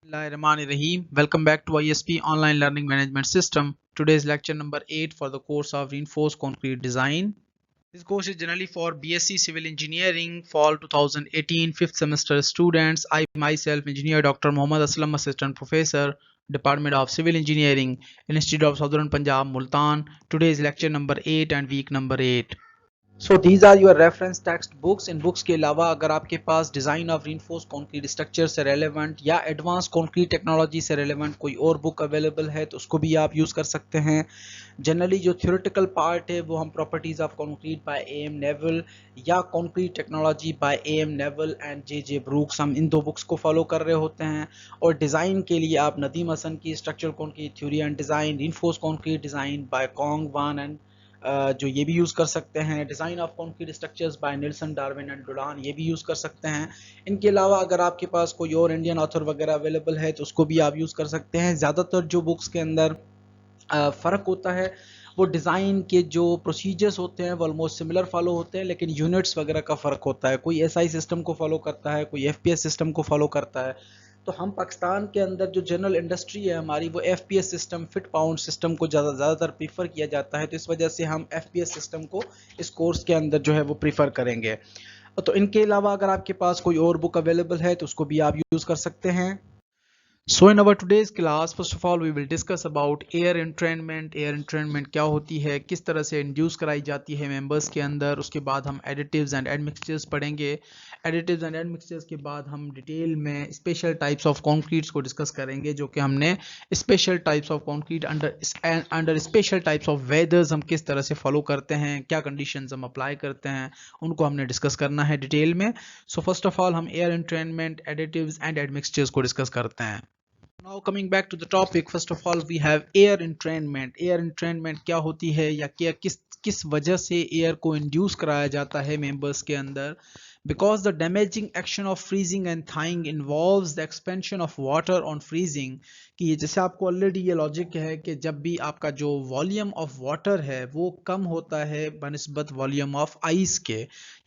Bismillahirrahmanirrahim. Welcome back to ISP Online Learning Management System. Today's lecture number 8 for the course of Reinforced Concrete Design. This course is generally for BSc Civil Engineering, Fall 2018, 5th semester students. I myself, Engineer Dr. Mohammad Aslam, Assistant Professor, Department of Civil Engineering, Institute of Southern Punjab, Multan. Today is lecture number 8 and week number 8. So these are your reference text books. इन books के अलावा अगर आपके पास design of reinforce concrete structure से relevant या advance concrete technology से relevant कोई और बुक अवेलेबल है तो उसको भी आप यूज़ कर सकते हैं। जनरली जो थ्योरेटिकल पार्ट है वो हम properties of concrete by M Neville या concrete technology by M Neville and J Brooks, हम इन दो बुक्स को फॉलो कर रहे होते हैं। और डिज़ाइन के लिए आप नदीम हसन की structure concrete theory and design, reinforce concrete design by Kong Wan and जो ये भी यूज़ कर सकते हैं। Design of concrete structures by Nilson Darwin and Dolan, ये भी यूज़ कर सकते हैं। इनके अलावा अगर आपके पास कोई और इंडियन ऑथर वगैरह अवेलेबल है तो उसको भी आप यूज़ कर सकते हैं। ज़्यादातर जो बुक्स के अंदर फ़र्क होता है वो डिज़ाइन के जो प्रोसीजर्स होते हैं वो ऑलमोस्ट सिमिलर फॉलो होते हैं, लेकिन यूनिट्स वगैरह का फ़र्क होता है। कोई एसआई सिस्टम को फॉलो करता है, कोई एफपीएस सिस्टम को फॉलो करता है। तो हम पाकिस्तान के अंदर जो जनरल इंडस्ट्री है हमारी, वो FPS system, fit pound system को ज़्यादातर प्रीफर किया जाता है। तो इस वजह से हम एफपीएस सिस्टम को इस कोर्स के अंदर जो है वो प्रीफर करेंगे। तो इनके अलावा अगर आपके पास कोई और बुक अवेलेबल है तो उसको भी आप यूज़ कर सकते हैं। So in our today's class, first of all we will discuss about air entrainment. Air entrainment क्या होती है, किस तरह से इंड्यूस कराई जाती है मेंबर्स के अंदर। उसके बाद हम एडिटिव्स एंड एडमिक्सचर्स पढ़ेंगे। एडिटिव्स एंड एडमिक्सचर्स के बाद हम डिटेल में स्पेशल टाइप्स ऑफ कंक्रीट्स को डिस्कस करेंगे, जो कि हमने special types of concrete under special types of वेदर्स हम किस तरह से फॉलो करते हैं, क्या कंडीशंस हम अप्लाई करते हैं, उनको हमने डिस्कस करना है डिटेल में। सो फर्स्ट ऑफ ऑल हम air entrainment, additives and admixtures को डिस्कस करते हैं। Now coming back to the topic, first of all we have air entrainment. Air entrainment क्या होती है या क्या किस वजह से एयर को इंड्यूस कराया जाता है मेंबर्स के अंदर। Because the damaging action of freezing and thawing involves the expansion of water on freezing, कि ये जैसे आपको ऑलरेडी ये लॉजिक है कि जब भी आपका जो वॉल्यूम ऑफ वाटर है वो कम होता है बनिस्बत वॉल्यूम ऑफ आइस के,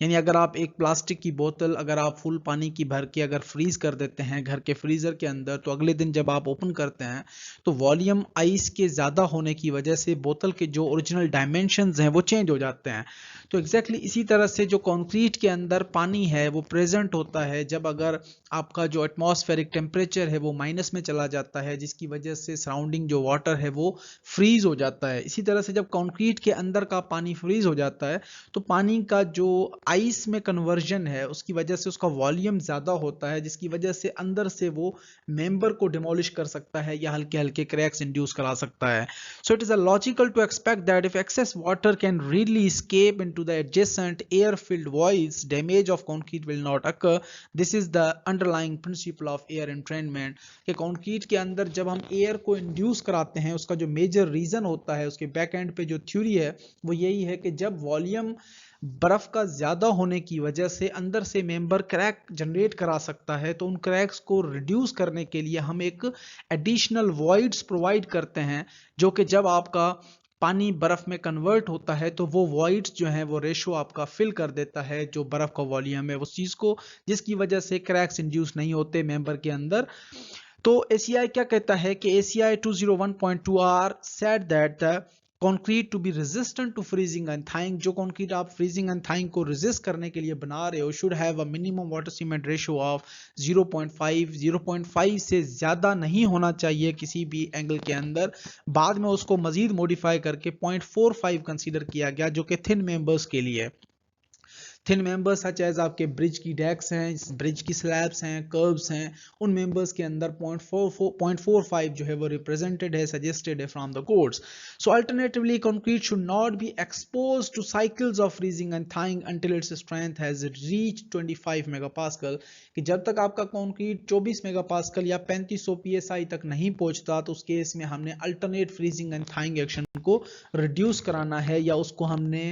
यानी अगर आप एक प्लास्टिक की बोतल अगर आप फुल पानी की भर के अगर फ्रीज कर देते हैं घर के फ्रीज़र के अंदर, तो अगले दिन जब आप ओपन करते हैं तो वॉल्यूम आइस के ज़्यादा होने की वजह से बोतल के जो ओरिजिनल डायमेंशंस हैं वो चेंज हो जाते हैं। तो एग्जैक्टली इसी तरह से जो कंक्रीट के अंदर पानी है वो प्रेजेंट होता है जब अगर आपका जो एटमॉस्फेरिक टेम्परेचर है वो माइनस में चला जाता है, जिसकी वजह से सराउंडिंग जो वाटर है वो फ्रीज हो जाता है। इसी तरह से जब कंक्रीट के अंदर का पानी फ्रीज हो जाता है तो पानी का जो आइस में कन्वर्जन है उसकी वजह से उसका वॉल्यूम ज़्यादा होता है, जिसकी वजह से अंदर से वो मेंबर को डिमोलिश कर सकता है या हल्के हल्के क्रैक्स इंड्यूस करा सकता है। So it is a logical to expect that if excess water can readily escape into the adjacent air-filled voids, damage of concrete will not occur. This is the underlying principle of air entrainment. कि concrete के अंदर जब हम air को induce कराते हैं उसका जो मेजर रीजन होता है, उसके बैक एंड पे जो थ्योरी है वो यही है कि जब वॉल्यूम बर्फ का ज़्यादा होने की वजह से अंदर से मेंबर क्रैक जनरेट करा सकता है, तो उन क्रैक्स को रिड्यूस करने के लिए हम एक एडिशनल वॉइड्स प्रोवाइड करते हैं, जो कि जब आपका पानी बर्फ में कन्वर्ट होता है तो वो वॉइड्स जो हैं वो रेशो आपका फिल कर देता है जो बर्फ का वॉल्यूम है उस चीज़ को, जिसकी वजह से क्रैक्स इंड्यूस नहीं होते मेंबर के अंदर। तो ACI क्या कहता है कि ACI 201.2R said that the concrete to be resistant to freezing and thawing, जो कंक्रीट आप फ्रीजिंग एंड थाइंग को रेजिस्ट करने के लिए बना रहे हो, should have a minimum water cement ratio of 0.5 से ज़्यादा नहीं होना चाहिए किसी भी एंगल के अंदर। बाद में उसको मजीद मॉडिफाई करके 0.45 कंसीडर किया गया, जो कि थिन मेंबर्स के लिए। थिन मेंबर्स सच एज आपके ब्रिज की डेक्स हैं, ब्रिज की स्लैब्स हैं, कर्व्स हैं, उन मेंबर्स के अंदर 0.45 जो है वो रिप्रेजेंटेड है, सजेस्टेड है from the codes. So alternatively concrete should not be exposed to cycles of freezing and thawing until its strength has reached 25 megapascal, कि जब तक आपका कंक्रीट 24 मेगापास्कल या 3500 psi तक नहीं पहुंचता तो उस केस में हमने alternate freezing and thawing action को रिड्यूस कराना है, या उसको हमने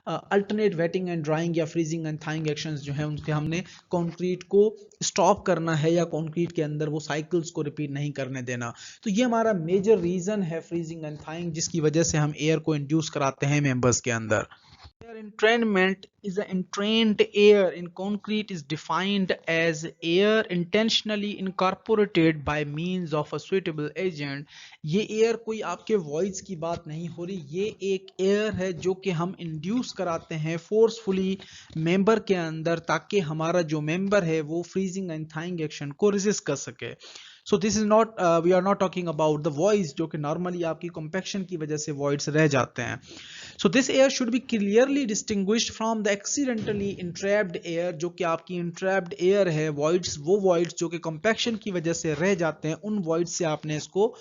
अल्टरनेट वेटिंग एंड ड्राइंग या फ्रीजिंग एंड थाइंग एक्शंस जो है उनके हमने कंक्रीट को स्टॉप करना है, या कंक्रीट के अंदर वो साइकिल्स को रिपीट नहीं करने देना। तो ये हमारा मेजर रीजन है फ्रीजिंग एंड थाइंग, जिसकी वजह से हम एयर को इंड्यूस कराते हैं मेंबर्स के अंदर। Air entrainment is an entrained air in concrete is defined as air intentionally incorporated by means of a suitable agent. ये air कोई आपके voids की बात नहीं हो रही, ये एक air है जो कि हम induce कराते हैं forcefully member के अंदर, ताकि हमारा जो member है वो freezing and thawing action को resist कर सके. So this is not we are not talking about the voids जो कि normally आपकी compaction की वजह से voids रह जाते हैं. So this air should be clearly distinguished from the accidentally entrapped air, जो कि आपकी entrapped air है, voids, वो voids जो कि compaction की वजह से रह जाते हैं, उन voids से आपने इसको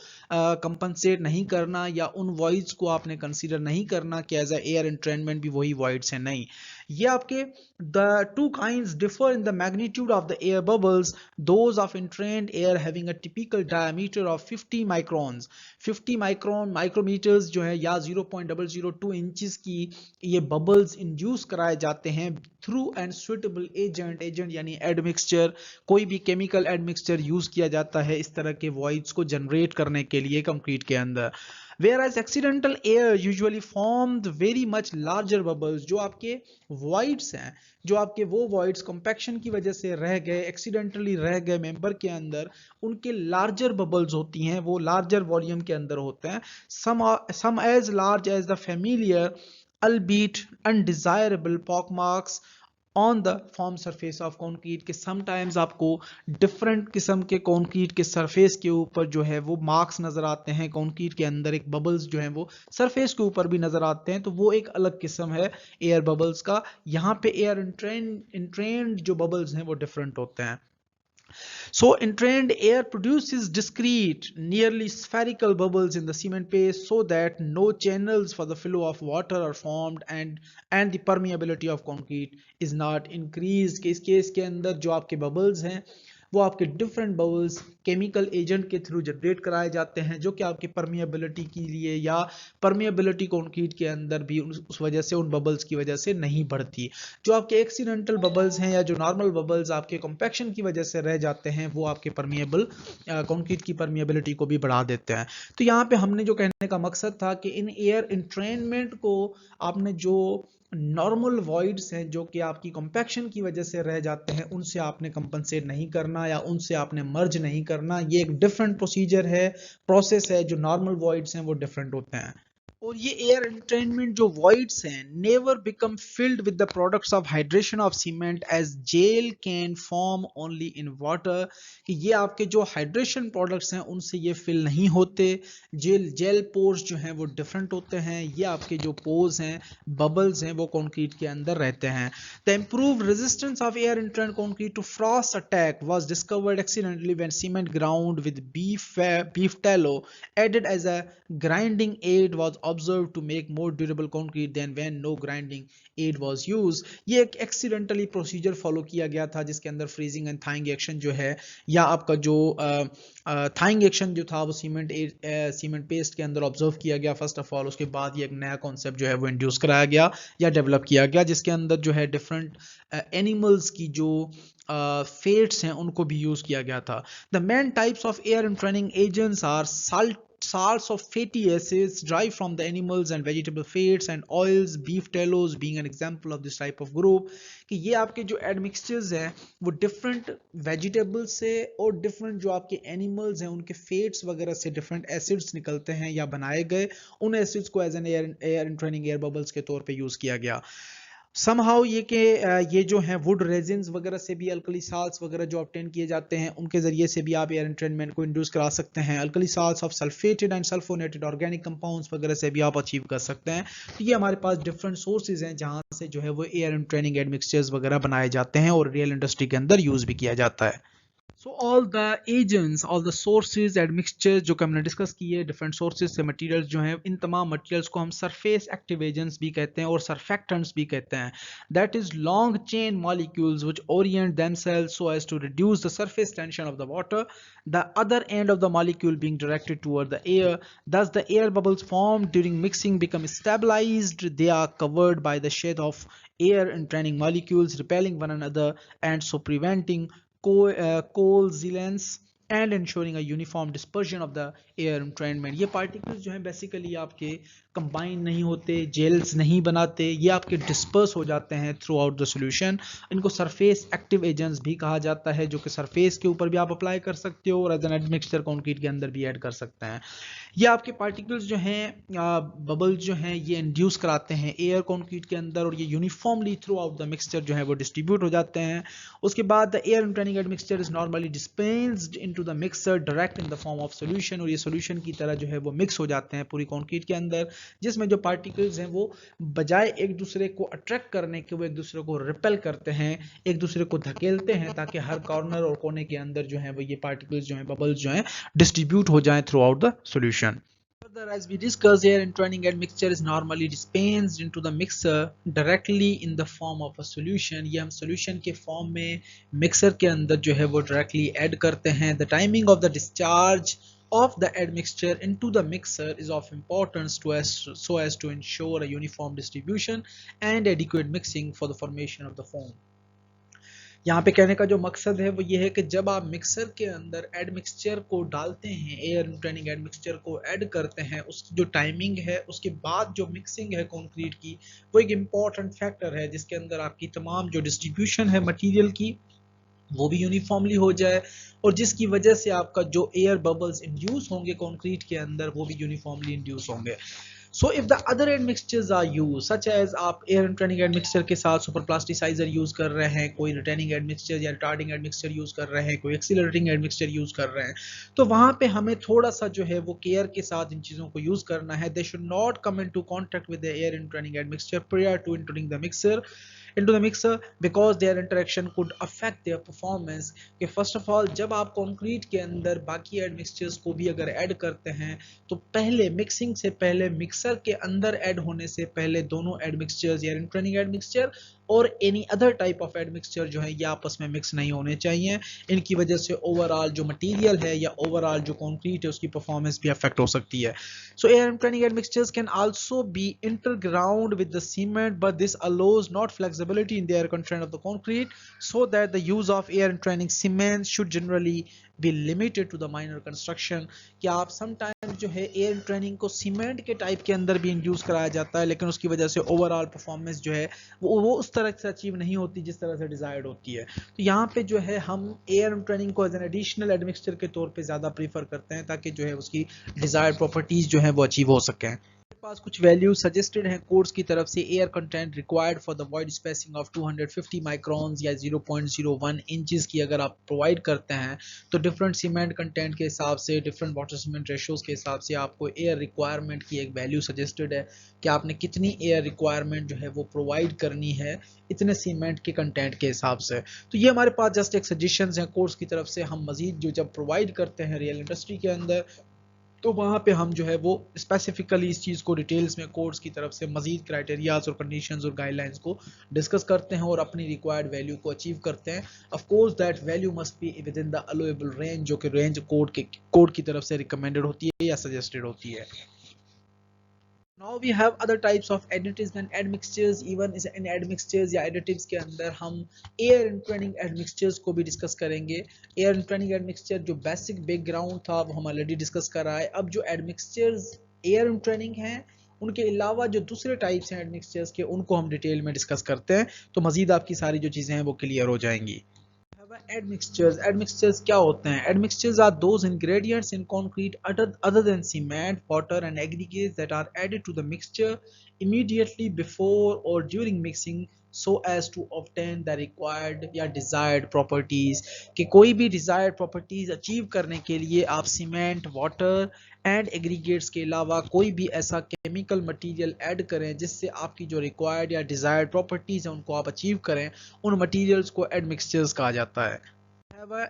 compensate नहीं करना, या उन voids को आपने consider नहीं करना कि as a air entrainment भी वही voids है, नहीं. ये आपके the two kinds differ in the magnitude of the air bubbles. Those of entrained air having a typical diameter of 50 microns, 50 micrometers जो है, या 0.002 इंचेस की ये बबल्स इंड्यूस कराए जाते हैं through and suitable agent. Agent यानी एडमिक्सचर, कोई भी केमिकल एडमिक्सचर यूज किया जाता है इस तरह के वॉइड्स को जनरेट करने के लिए कंक्रीट के अंदर. Whereas accidental air usually formed very much larger bubbles, जो आपके voids हैं, जो आपके वो voids compaction की वजह से रह गए, accidentally रह गए member के अंदर, उनके larger bubbles होती हैं, वो larger volume के अंदर होते हैं. Some as large as the familiar albeit undesirable pockmarks on the form surface of concrete के. समटाइम्स आपको डिफरेंट किस्म के कॉन्क्रीट के सरफेस के ऊपर जो है वो मार्क्स नजर आते हैं, कॉन्क्रीट के अंदर एक बबल्स जो हैं वो सरफेस के ऊपर भी नजर आते हैं, तो वो एक अलग किस्म है एयर बबल्स का. यहाँ पे एयर इंट्रेंड जो बबल्स हैं वो डिफरेंट होते हैं. So entrained air produces discrete, nearly spherical bubbles in the cement paste so that no channels for the flow of water are formed and the permeability of concrete is not increased. इस case के अंदर जो आपके bubbles हैं वो आपके different bubbles chemical agent के through generate कराए जाते हैं, जो कि आपकी परमिएबिलिटी के लिए या परमिएबिलिटी कॉन्क्रीट के अंदर भी उस वजह से, उन बबल्स की वजह से नहीं बढ़ती. जो आपके एक्सीडेंटल बबल्स हैं या जो नॉर्मल बबल्स आपके कॉम्पैक्शन की वजह से रह जाते हैं, वो आपके परमिएबल कॉन्क्रीट की परमिएबिलिटी को भी बढ़ा देते हैं. तो यहाँ पे हमने जो कहने का मकसद था कि इन एयर इंट्रेनमेंट को आपने जो नॉर्मल वॉइड्स हैं जो कि आपकी कॉम्पैक्शन की वजह से रह जाते हैं, उनसे आपने कंपनसेट नहीं करना या उनसे आपने मर्ज नहीं करना. ये एक डिफरेंट प्रोसीजर है, प्रोसेस है. जो नॉर्मल वॉइड्स हैं वो डिफरेंट होते हैं. और ये एयर एंट्रेनमेंट जो वॉइड्स हैं never become filled with the products of hydration of cement as gel can form only in water. कि ये आपके जो हाइड्रेशन प्रोडक्ट्स हैं उनसे ये फिल नहीं होते. जेल पोर्स जो हैं वो डिफरेंट होते हैं. ये आपके जो पोर्स हैं, बबल्स हैं, वो कंक्रीट के अंदर रहते हैं. The improved resistance of air entrained concrete to frost attack was discovered accidentally when cement ground with beef tallow added as a grinding aid was observed to make more durable concrete than when no grinding aid was used. ये एक accidentally procedure follow किया गया था जिसके अंदर freezing and thawing action जो है, या आपका जो थाइंग एक्शन जो था वो सीमेंट पेस्ट के अंदर ऑब्जर्व किया गया फर्स्ट ऑफ ऑल. उसके बाद ये एक नया कॉन्सेप्ट जो है वो इंड्यूस कराया गया या डेवलप किया गया, जिसके अंदर जो है डिफरेंट एनिमल्स की जो फेट्स हैं उनको भी यूज किया गया था. The main types of air entraining agents are salts of fatty acids derived from the animals and vegetable fats and oils, beef tallows being an example of this type of group. कि ये आपके जो admixtures हैं वो different vegetables से और different जो आपके एनिमल्स हैं उनके फेट्स वगैरह से डिफरेंट एसिड्स निकलते हैं या बनाए गए, उन एसिड्स को as an air entraining air bubbles के तौर पे यूज किया गया. समहाउ ये जो हैं वुड रेजिन्स वगैरह से भी अल्कली साल्ट्स वगैरह जो ऑब्टेन किए जाते हैं, उनके ज़रिए से भी आप एयर एंट्रेनमेंट को इंड्यूस करा सकते हैं. Alkali salts of sulphated and sulphonated organic compounds वगैरह से भी आप अचीव कर सकते हैं. तो ये हमारे पास डिफरेंट सोर्सेज हैं जहाँ से जो है वो एयर एंट्रेनिंग एडमिक्सचर्स वगैरह बनाए जाते हैं और रियल इंडस्ट्री के अंदर यूज़ भी किया जाता है. So all the agents, all the sources and mixtures जो कि हमने डिस्कस किए, डिफरेंट सोर्सेज से मटेरियल्स जो हैं, इन तमाम मटेरियल्स को हम सरफेस एक्टिव एजेंट्स भी कहते हैं और सरफेक्टेंट्स भी कहते हैं. That is long chain molecules which orient themselves so as to reduce the surface tension of the water, the other end of the molecule being directed toward the air. Thus the air bubbles formed during mixing become stabilized. They are covered by the shed of air entraining molecules repelling one another and so preventing coalescence and ensuring a uniform dispersion of the air entrainment. ये particles जो हैं basically आपके combine नहीं होते, gels नहीं बनाते, ये आपके डिस्पर्स हो जाते हैं थ्रू आउट द सोल्यूशन। इनको सरफेस एक्टिव एजेंट्स भी कहा जाता है, जो कि सरफेस के ऊपर भी आप अप्लाई कर सकते हो और एज एन एडमिक्सचर कंक्रीट के अंदर भी ऐड कर सकते हैं। ये आपके पार्टिकल्स जो हैं, बबल्स जो हैं, ये इंड्यूस कराते हैं एयर कंक्रीट के अंदर और ये uniformly through out the mixture जो है वो डिस्ट्रीब्यूट हो जाते हैं। उसके बाद the air entraining admixture is normally dispensed into the mixer direct in the form of solution, और ये सॉल्यूशन की तरह जो है वो मिक्स हो जाते हैं पूरी कंक्रीट के अंदर, जिसमें जो पार्टिकल्स हैं वो बजाय एक दूसरे को अट्रैक्ट करने के वो एक दूसरे को रिपेल करते हैं, एक दूसरे को धकेलते हैं, ताकि हर कॉर्नर और कोने के अंदर जो है वो ये पार्टिकल्स जो हैं, बबल्स जो हैं, डिस्ट्रीब्यूट हो जाएं through out the solution. Further, as we discussed, air entraining admixture is normally dispensed into the mixer directly in the form of a solution। ये हम solution के form में mixer के अंदर जो है वो directly add करते हैं। The timing of the discharge of the admixture into the mixer is of importance so as to ensure a uniform distribution and adequate mixing for the formation of the foam। यहाँ पे कहने का जो मकसद है वो ये है कि जब आप मिक्सर के अंदर एडमिक्सचर को डालते हैं, एयर एंट्रेनिंग एडमिक्सचर को ऐड करते हैं, उसकी जो टाइमिंग है, उसके बाद जो मिक्सिंग है कंक्रीट की, वो एक इम्पॉर्टेंट फैक्टर है, जिसके अंदर आपकी तमाम जो डिस्ट्रीब्यूशन है मटेरियल की वो भी यूनिफॉर्मली हो जाए, और जिसकी वजह से आपका जो एयर बबल्स इंड्यूस होंगे कंक्रीट के अंदर वो भी यूनिफॉर्मली इंड्यूस होंगे। So if the other admixtures are used, such as आप air entraining admixture के साथ super plasticizer यूज कर रहे हैं, कोई retaining admixture या retarding admixture यूज कर रहे हैं, कोई accelerating admixture यूज कर रहे हैं, तो वहां पे हमें थोड़ा सा जो है वो केयर के साथ इन चीजों को यूज करना है। They should not come into contact with the air entraining admixture prior to entering the mixer into the mixer because their interaction could affect their performance। कि फर्स्ट ऑफ ऑल जब आप concrete के अंदर बाकी admixtures को भी अगर add करते हैं, तो पहले मिक्सिंग से पहले, मिक्सर के अंदर ऐड होने से पहले, दोनों एडमिक्सचर्स या एंट्रेनिंग एडमिक्सचर और any other type of admixture जो है ये आपस में मिक्स नहीं होने चाहिए। इनकी वजह से ओवरऑल जो मटेरियल है या ओवरऑल जो कंक्रीट है उसकी परफॉर्मेंस भी अफेक्ट हो सकती है। So air entraining admixtures can also be interground with the cement, but this allows not flexibility in the air content of the concrete, so that the use of air entraining cement should generally be limited to the minor construction। कि आप sometimes जो है air training को cement के type के अंदर भी induce कराया जाता है, लेकिन उसकी वजह से ओवरऑल परफॉर्मेंस जो है वो उस तरह से अचीव नहीं होती जिस तरह से डिजायर्ड होती है। तो यहाँ पे जो है हम एयर ट्रेनिंग को एज एन एडिशनल एडमिक्सचर के तौर पे ज़्यादा प्रीफर करते हैं, ताकि जो है उसकी डिजायर्ड प्रॉपर्टीज जो है वो अचीव हो सकें। पास कुछ वैल्यूज सजेस्टेड हैं कोर्स की तरफ से। Air content required for the void spacing of 250 microns या 0.01 इंचेस की अगर आप प्रोवाइड करते हैं, तो डिफरेंट सीमेंट कंटेंट के हिसाब से, डिफरेंट वाटर सीमेंट रेशियोज के हिसाब से आपको एयर रिक्वायरमेंट की एक वैल्यू सजेस्टेड है कि आपने कितनी एयर रिक्वायरमेंट जो है वो प्रोवाइड करनी है इतने सीमेंट के कंटेंट के हिसाब से। तो ये हमारे पास जस्ट एक सजेशंस हैं कोर्स की तरफ से। हम मजीद जो जब प्रोवाइड करते हैं रियल इंडस्ट्री के अंदर, तो वहाँ पे हम जो है वो स्पेसिफिकली इस चीज़ को डिटेल्स में कोर्स की तरफ से मजीद क्राइटेरियाज और कंडीशंस और गाइडलाइंस को डिस्कस करते हैं और अपनी रिक्वायर्ड वैल्यू को अचीव करते हैं। Of course that value must be within the allowable range, जो कि रेंज कोड की तरफ से रिकमेंडेड होती है या सजेस्टेड होती है। Now we have other types of additives and admixtures। even in admixtures या additives के अंदर हम air entraining admixtures को भी डिस्कस करेंगे। air entraining admixture जो बेसिक बैकग्राउंड था वो हम ऑलरेडी डिस्कस कर रहा है। अब जो admixtures air entraining हैं, उनके अलावा जो दूसरे टाइप्स हैं एडमिक्सचर्स के, उनको हम डिटेल में डिस्कस करते हैं, तो मजीद आपकी सारी जो चीज़ें हैं वो क्लियर हो जाएंगी। Admixtures क्या होते हैं? Admixtures are those ingredients in concrete other than cement, water and aggregates that are added to the mixture immediately before or during mixing so as to obtain the required या desired properties। कि कोई भी desired properties achieve करने के लिए आप cement, water and aggregates के अलावा कोई भी ऐसा केमिकल मटेरियल ऐड करें जिससे आपकी जो रिक्वायर्ड या डिजायर्ड प्रॉपर्टीज हैं उनको आप अचीव करें, उन मटेरियल्स को एडमिक्सचर्स कहा जाता है।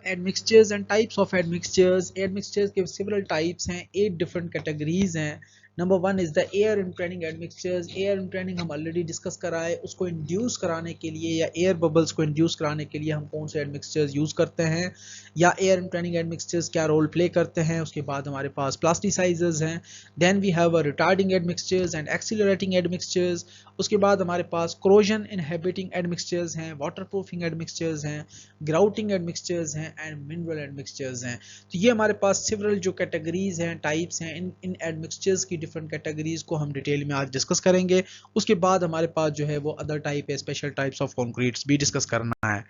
Admixtures and types of admixtures। Admixtures के several types हैं, 8 different categories हैं number 1 is the air entraining admixtures. Air entraining हम ऑलरेडी डिस्कस कराए, उसको इंड्यूस कराने के लिए या एयर बबल्स को इंड्यूस कराने के लिए हम कौन से एडमिक्सचर्स यूज करते हैं, या एयर इम्प्रेनिंग एडमिक्सचर्स क्या रोल प्ले करते हैं। उसके बाद हमारे पास प्लास्टिसाइजर्स हैं, then we have a retarding admixtures and accelerating admixtures. उसके बाद हमारे पास कोरोजन इनहिबिटिंग एडमिक्सचर्स हैं, वाटरप्रूफिंग एडमिक्सचर्स हैं, ग्राउटिंग एडमिक्सचर्स हैं एंड मिनरल एडमिक्सचर्स हैं। तो ये हमारे पास सिवरल जो कैटेगरीज हैं, टाइप्स हैं, इन एडमिक्सचर्स की डिफरेंट कैटेगरीज को हम डिटेल में आज डिस्कस करेंगे। उसके बाद हमारे पास जो है वो अदर टाइप है, स्पेशल टाइप्स ऑफ कंक्रीट्स भी डिस्कस करना है।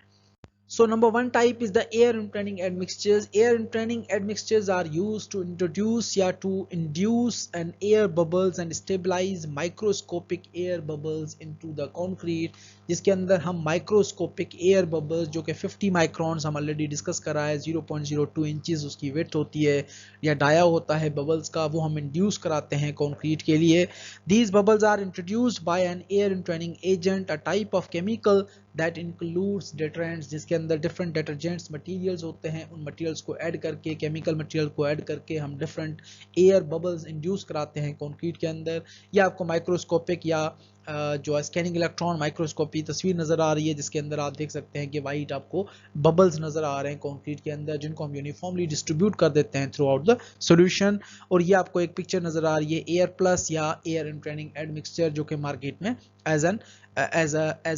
So number 1 type is the air impregning admixtures. Air impregning admixtures are used to introduce या to induce an air bubbles and stabilize microscopic air bubbles into the concrete, जिसके अंदर हम microscopic air bubbles जो कि 50 microns हम already discuss करा है, 0.02 inches उसकी विड्थ होती है या डाया होता है बबल्स का, वो हम इंड्यूस कराते हैं कंक्रीट के लिए। These bubbles are introduced by an air impregning agent, a type of chemical that includes detergents, जिसके अंदर डिफरेंट डिटर्जेंट्स मटेरियल्स होते हैं। उन मटेरियल्स को ऐड करके, केमिकल मटेरियल को ऐड करके हम डिफरेंट एयर बबल्स इंड्यूस कराते हैं कंक्रीट के अंदर। या आपको माइक्रोस्कोपिक या जो स्कैनिंग इलेक्ट्रॉन माइक्रोस्कोपी तस्वीर नज़र आ रही है, जिसके अंदर आप देख सकते हैं कि वाइट आपको बबल्स नज़र आ रहे हैं कंक्रीट के अंदर, जिनको हम यूनिफॉर्मली डिस्ट्रीब्यूट कर देते हैं थ्रू आउट द सोल्यूशन। और ये आपको एक पिक्चर नज़र आ रही है एयर प्लस या एयर इम्प्रेनिंग एडमिक्सचर, जो कि मार्केट में as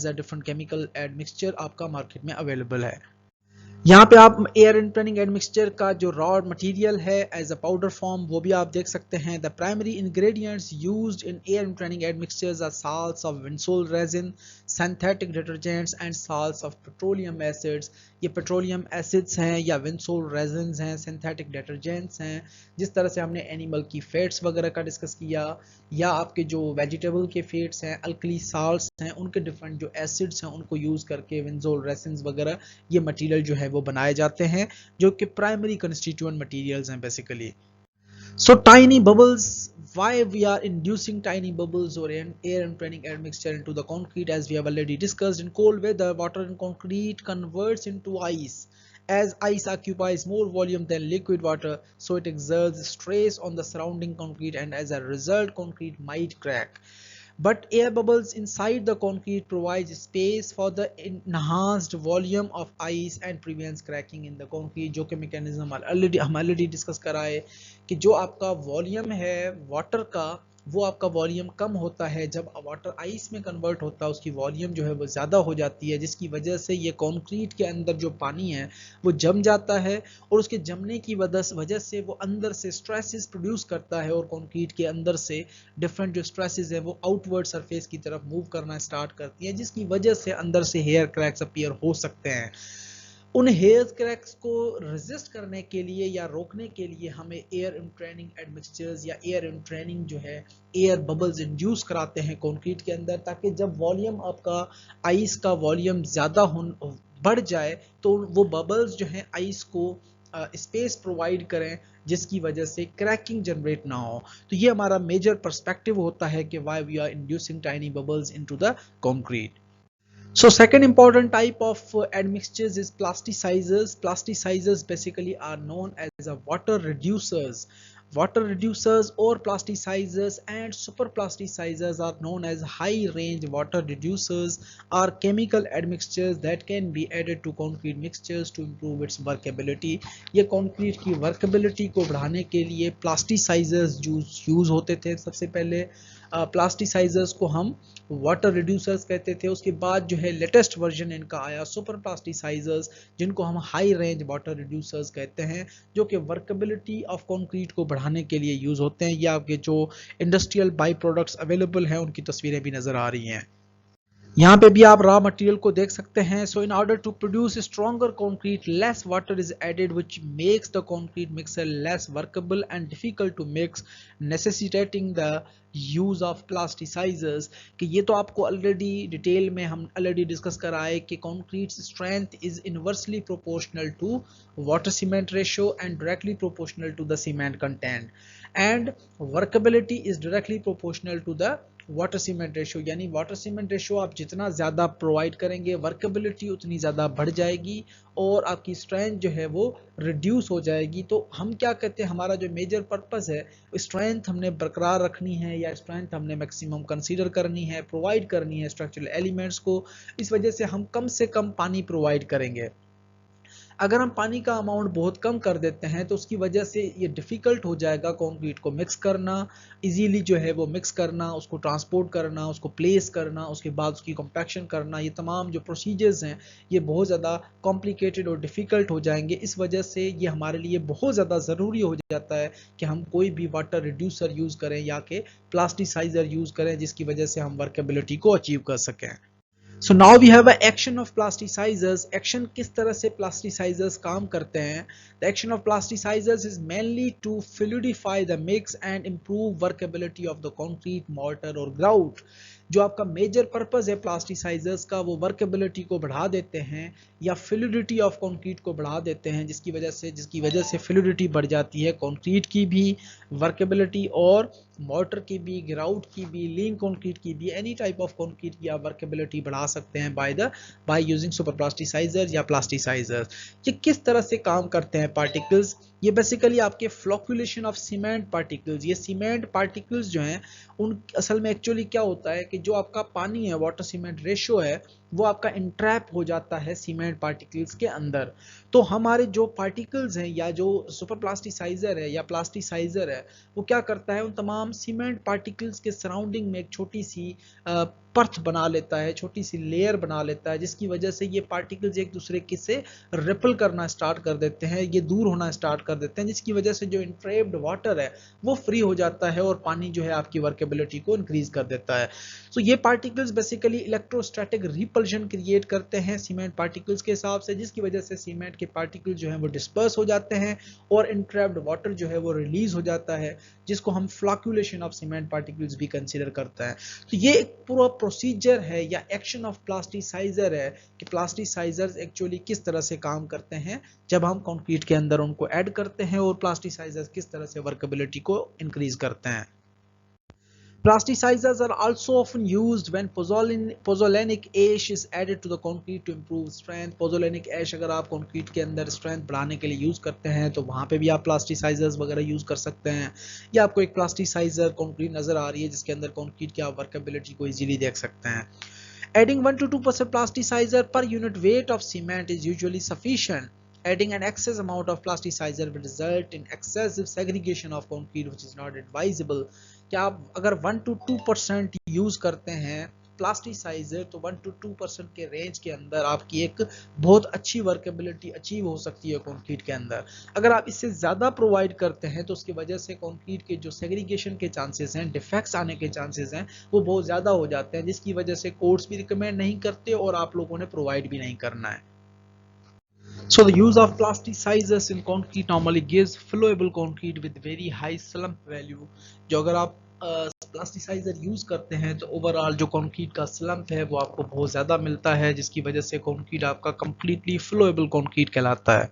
a different chemical admixture आपका मार्केट में अवेलेबल है। यहाँ पे आप एयर इम्प्रेनिंग एडमिक्सचर का जो रॉ मटेरियल है एज अ पाउडर फॉर्म, वो भी आप देख सकते हैं। The primary ingredients used in air entraining admixtures are salts of vinsol resin, synthetic detergents and salts of petroleum acids. ये पेट्रोलियम एसिड्स हैं या विंसोल रेजिन्स हैं, सिंथेटिक डिटर्जेंट्स हैं। जिस तरह से हमने एनिमल की फैट्स वगैरह का डिस्कस किया, या आपके जो वेजिटेबल के फैट्स हैं, अल्कली साल्ट्स हैं, उनके डिफरेंट जो एसिड्स हैं उनको यूज़ करके विंसोल रेजिन्स वगैरह ये मटेरियल जो है वो बनाए जाते हैं, जो कि प्राइमरी कंस्टिट्यूएंट मटेरियल्स हैं basically. So tiny bubbles, why we are inducing tiny bubbles or air impregning admixture into the concrete, as we have already discussed. In cold weather, water in concrete converts into ice. As ice occupies more volume than liquid water, so it exerts stress on the surrounding concrete, and as a result concrete might crack. But air bubbles inside the concrete provides space for the enhanced volume of ice and prevents cracking in the concrete, जो कि mechanism हम already discuss करा है कि जो आपका volume है water का, वो आपका वॉल्यूम कम होता है जब वाटर आइस में कन्वर्ट होता है, उसकी वॉल्यूम जो है वो ज़्यादा हो जाती है, जिसकी वजह से ये कंक्रीट के अंदर जो पानी है वो जम जाता है, और उसके जमने की वजह से वो अंदर से स्ट्रेसेस प्रोड्यूस करता है, और कंक्रीट के अंदर से डिफरेंट जो स्ट्रेसेस है वो आउटवर्ड सरफेस की तरफ मूव करना स्टार्ट करती है, जिसकी वजह से अंदर से हेयर क्रैक्स अपीयर हो सकते हैं। उन हेयर क्रैक्स को रेजिस्ट करने के लिए या रोकने के लिए हमें एयर इम्प्रेनिंग एडमिक्सचर्स या एयर इम्प्रेनिंग जो है एयर बबल्स इंड्यूस कराते हैं कंक्रीट के अंदर, ताकि जब वॉल्यूम आपका आइस का वॉल्यूम ज़्यादा बढ़ जाए तो वो बबल्स जो हैं आइस को स्पेस प्रोवाइड करें, जिसकी वजह से क्रैकिंग जनरेट ना हो। तो ये हमारा मेजर पर्सपेक्टिव होता है कि why we are inducing tiny bubbles into the concrete. So second important type of admixtures is plasticizers. Plasticizers basically are known as a water reducers. Water reducers or plasticizers and super plasticizers are known as high range water reducers, are chemical admixtures that can be added to concrete mixtures to improve its workability. ये concrete की workability को बढ़ाने के लिए plasticizers use होते थे। सबसे पहले प्लास्टिसाइजर्स को हम वाटर रिड्यूसर्स कहते थे, उसके बाद जो है लेटेस्ट वर्जन इनका आया सुपर प्लास्टिसाइजर्स, जिनको हम हाई रेंज वाटर रिड्यूसर्स कहते हैं, जो कि वर्केबिलिटी ऑफ कंक्रीट को बढ़ाने के लिए यूज होते हैं। ये आपके जो इंडस्ट्रियल बाई प्रोडक्ट्स अवेलेबल हैं उनकी तस्वीरें भी नजर आ रही हैं। यहाँ पे भी आप रॉ मटेरियल को देख सकते हैं। So in order to produce stronger concrete less water is added which makes the concrete mixer less workable and difficult to mix, necessitating the use of plasticizers. कि ये तो आपको ऑलरेडी डिटेल में हम ऑलरेडी डिस्कस कराए कि concrete strength is inversely proportional to water cement ratio and directly proportional to the cement content, and workability is directly proportional to the water cement ratio, यानी water cement ratio आप जितना ज़्यादा provide करेंगे workability उतनी ज़्यादा बढ़ जाएगी और आपकी स्ट्रेंथ जो है वो रिड्यूस हो जाएगी। तो हम क्या कहते हैं, हमारा जो मेजर पर्पस है स्ट्रेंथ हमने बरकरार रखनी है या स्ट्रेंथ हमने मैक्सिमम कंसीडर करनी है, प्रोवाइड करनी है स्ट्रक्चरल एलिमेंट्स को। इस वजह से हम कम से कम पानी प्रोवाइड करेंगे। अगर हम पानी का अमाउंट बहुत कम कर देते हैं तो उसकी वजह से ये डिफ़िकल्ट हो जाएगा कंक्रीट को मिक्स करना, इजीली जो है वो मिक्स करना, उसको ट्रांसपोर्ट करना, उसको प्लेस करना, उसके बाद उसकी कॉम्पैक्शन करना, ये तमाम जो प्रोसीजर्स हैं ये बहुत ज़्यादा कॉम्प्लिकेटेड और डिफ़िकल्ट हो जाएंगे। इस वजह से ये हमारे लिए बहुत ज़्यादा ज़रूरी हो जाता है कि हम कोई भी वाटर रिड्यूसर यूज़ करें या कि प्लास्टिसाइज़र यूज़ करें जिसकी वजह से हम वर्केबिलिटी को अचीव कर सकें। So now we have a action of plasticizers. Action किस तरह से plasticizers काम करते हैं? The action of plasticizers is mainly to fluidify the mix and improve workability of the concrete, mortar or grout. जो आपका मेजर पर्पस है plasticisers का वो वर्केबिलिटी को बढ़ा देते हैं या फ्लूइडिटी ऑफ कंक्रीट को बढ़ा देते हैं, जिसकी वजह से फ्लूइडिटी बढ़ जाती है कंक्रीट की भी वर्केबिलिटी और मोटर की भी, ग्राउट की भी, लीन कंक्रीट की भी, एनी टाइप ऑफ कंक्रीट की आप वर्केबिलिटी बढ़ा सकते हैं बाय यूजिंग सुपर प्लास्टिसाइजर्स या प्लास्टिसाइजर्स। ये किस तरह से काम करते हैं पार्टिकल्स? ये बेसिकली आपके फ्लोक्यूलेशन ऑफ सीमेंट पार्टिकल्स, ये सीमेंट पार्टिकल्स जो हैं उन असल में एक्चुअली क्या होता है कि जो आपका पानी है, वाटर सीमेंट रेशो है, वो आपका इंट्रैप हो जाता है सीमेंट पार्टिकल्स के अंदर। तो हमारे जो पार्टिकल्स हैं या जो सुपर प्लास्टिसाइजर है या प्लास्टिसाइजर है वो क्या करता है, उन तमाम सीमेंट पार्टिकल्स के सराउंडिंग में एक छोटी सी परत बना लेता है, छोटी सी लेयर बना लेता है, जिसकी वजह से ये पार्टिकल्स एक दूसरे के से रिपल करना स्टार्ट कर देते हैं, ये दूर होना स्टार्ट कर देते हैं, जिसकी वजह से जो इंट्रैप्ड वाटर है वो फ्री हो जाता है और पानी जो है आपकी वर्केबिलिटी को इंक्रीज कर देता है। तो ये particles basically electrostatic repulsion create करते हैं सीमेंट पार्टिकल्स के हिसाब से, जिसकी वजह से सीमेंट के पार्टिकल जो है वो डिस्पर्स हो जाते हैं और इंट्रैप्ड वाटर जो है वो रिलीज हो जाता है, जिसको हम फ्लक्चुएशन ऑफ सीमेंट पार्टिकल्स भी कंसीडर करता है। तो ये एक पूरा प्रोसीजर है या एक्शन ऑफ प्लास्टिसाइजर है कि प्लास्टिसाइजर्स एक्चुअली किस तरह से काम करते हैं जब हम कंक्रीट के अंदर उनको ऐड करते हैं और प्लास्टिसाइजर्स किस तरह से वर्केबिलिटी को इंक्रीज करते हैं। Plasticizers are also often used when pozzolanic ash is added to the concrete to improve strength. Pozzolanic ash अगर आप कंक्रीट के अंदर स्ट्रेंथ बढ़ाने के लिए यूज करते हैं तो वहां पे भी आप प्लास्टिसाइजर्स वगैरह यूज कर सकते हैं। या आपको एक प्लास्टिसाइजर कंक्रीट नजर आ रही है जिसके अंदर कंक्रीट की आप वर्केबिलिटी को इजीली देख सकते हैं। Adding 1 to 2% plasticizer per unit weight of cement is usually sufficient. Adding an excess amount of plasticizer will result in excessive segregation of concrete, which is not advisable. क्या आप अगर 1 to 2% use करते हैं plasticiser तो 1 to 2% के range के अंदर आपकी एक बहुत अच्छी वर्केबिलिटी अचीव हो सकती है कंक्रीट के अंदर। अगर आप इससे ज़्यादा प्रोवाइड करते हैं तो उसकी वजह से कंक्रीट के जो सेग्रीगेशन के चांसेस हैं, डिफेक्ट्स आने के चांसेस हैं, वो बहुत ज़्यादा हो जाते हैं, जिसकी वजह से कोर्ट्स भी रिकमेंड नहीं करते और आप लोगों ने प्रोवाइड भी नहीं करना है। So the use of plasticizers in concrete normally gives flowable concrete with very high slump value. जो अगर आप प्लास्टिसाइजर यूज करते हैं तो ओवरऑल जो कंक्रीट का स्लम्प है वो आपको बहुत ज़्यादा मिलता है, जिसकी वजह से कंक्रीट आपका कम्प्लीटली फ्लोएबल कंक्रीट कहलाता है।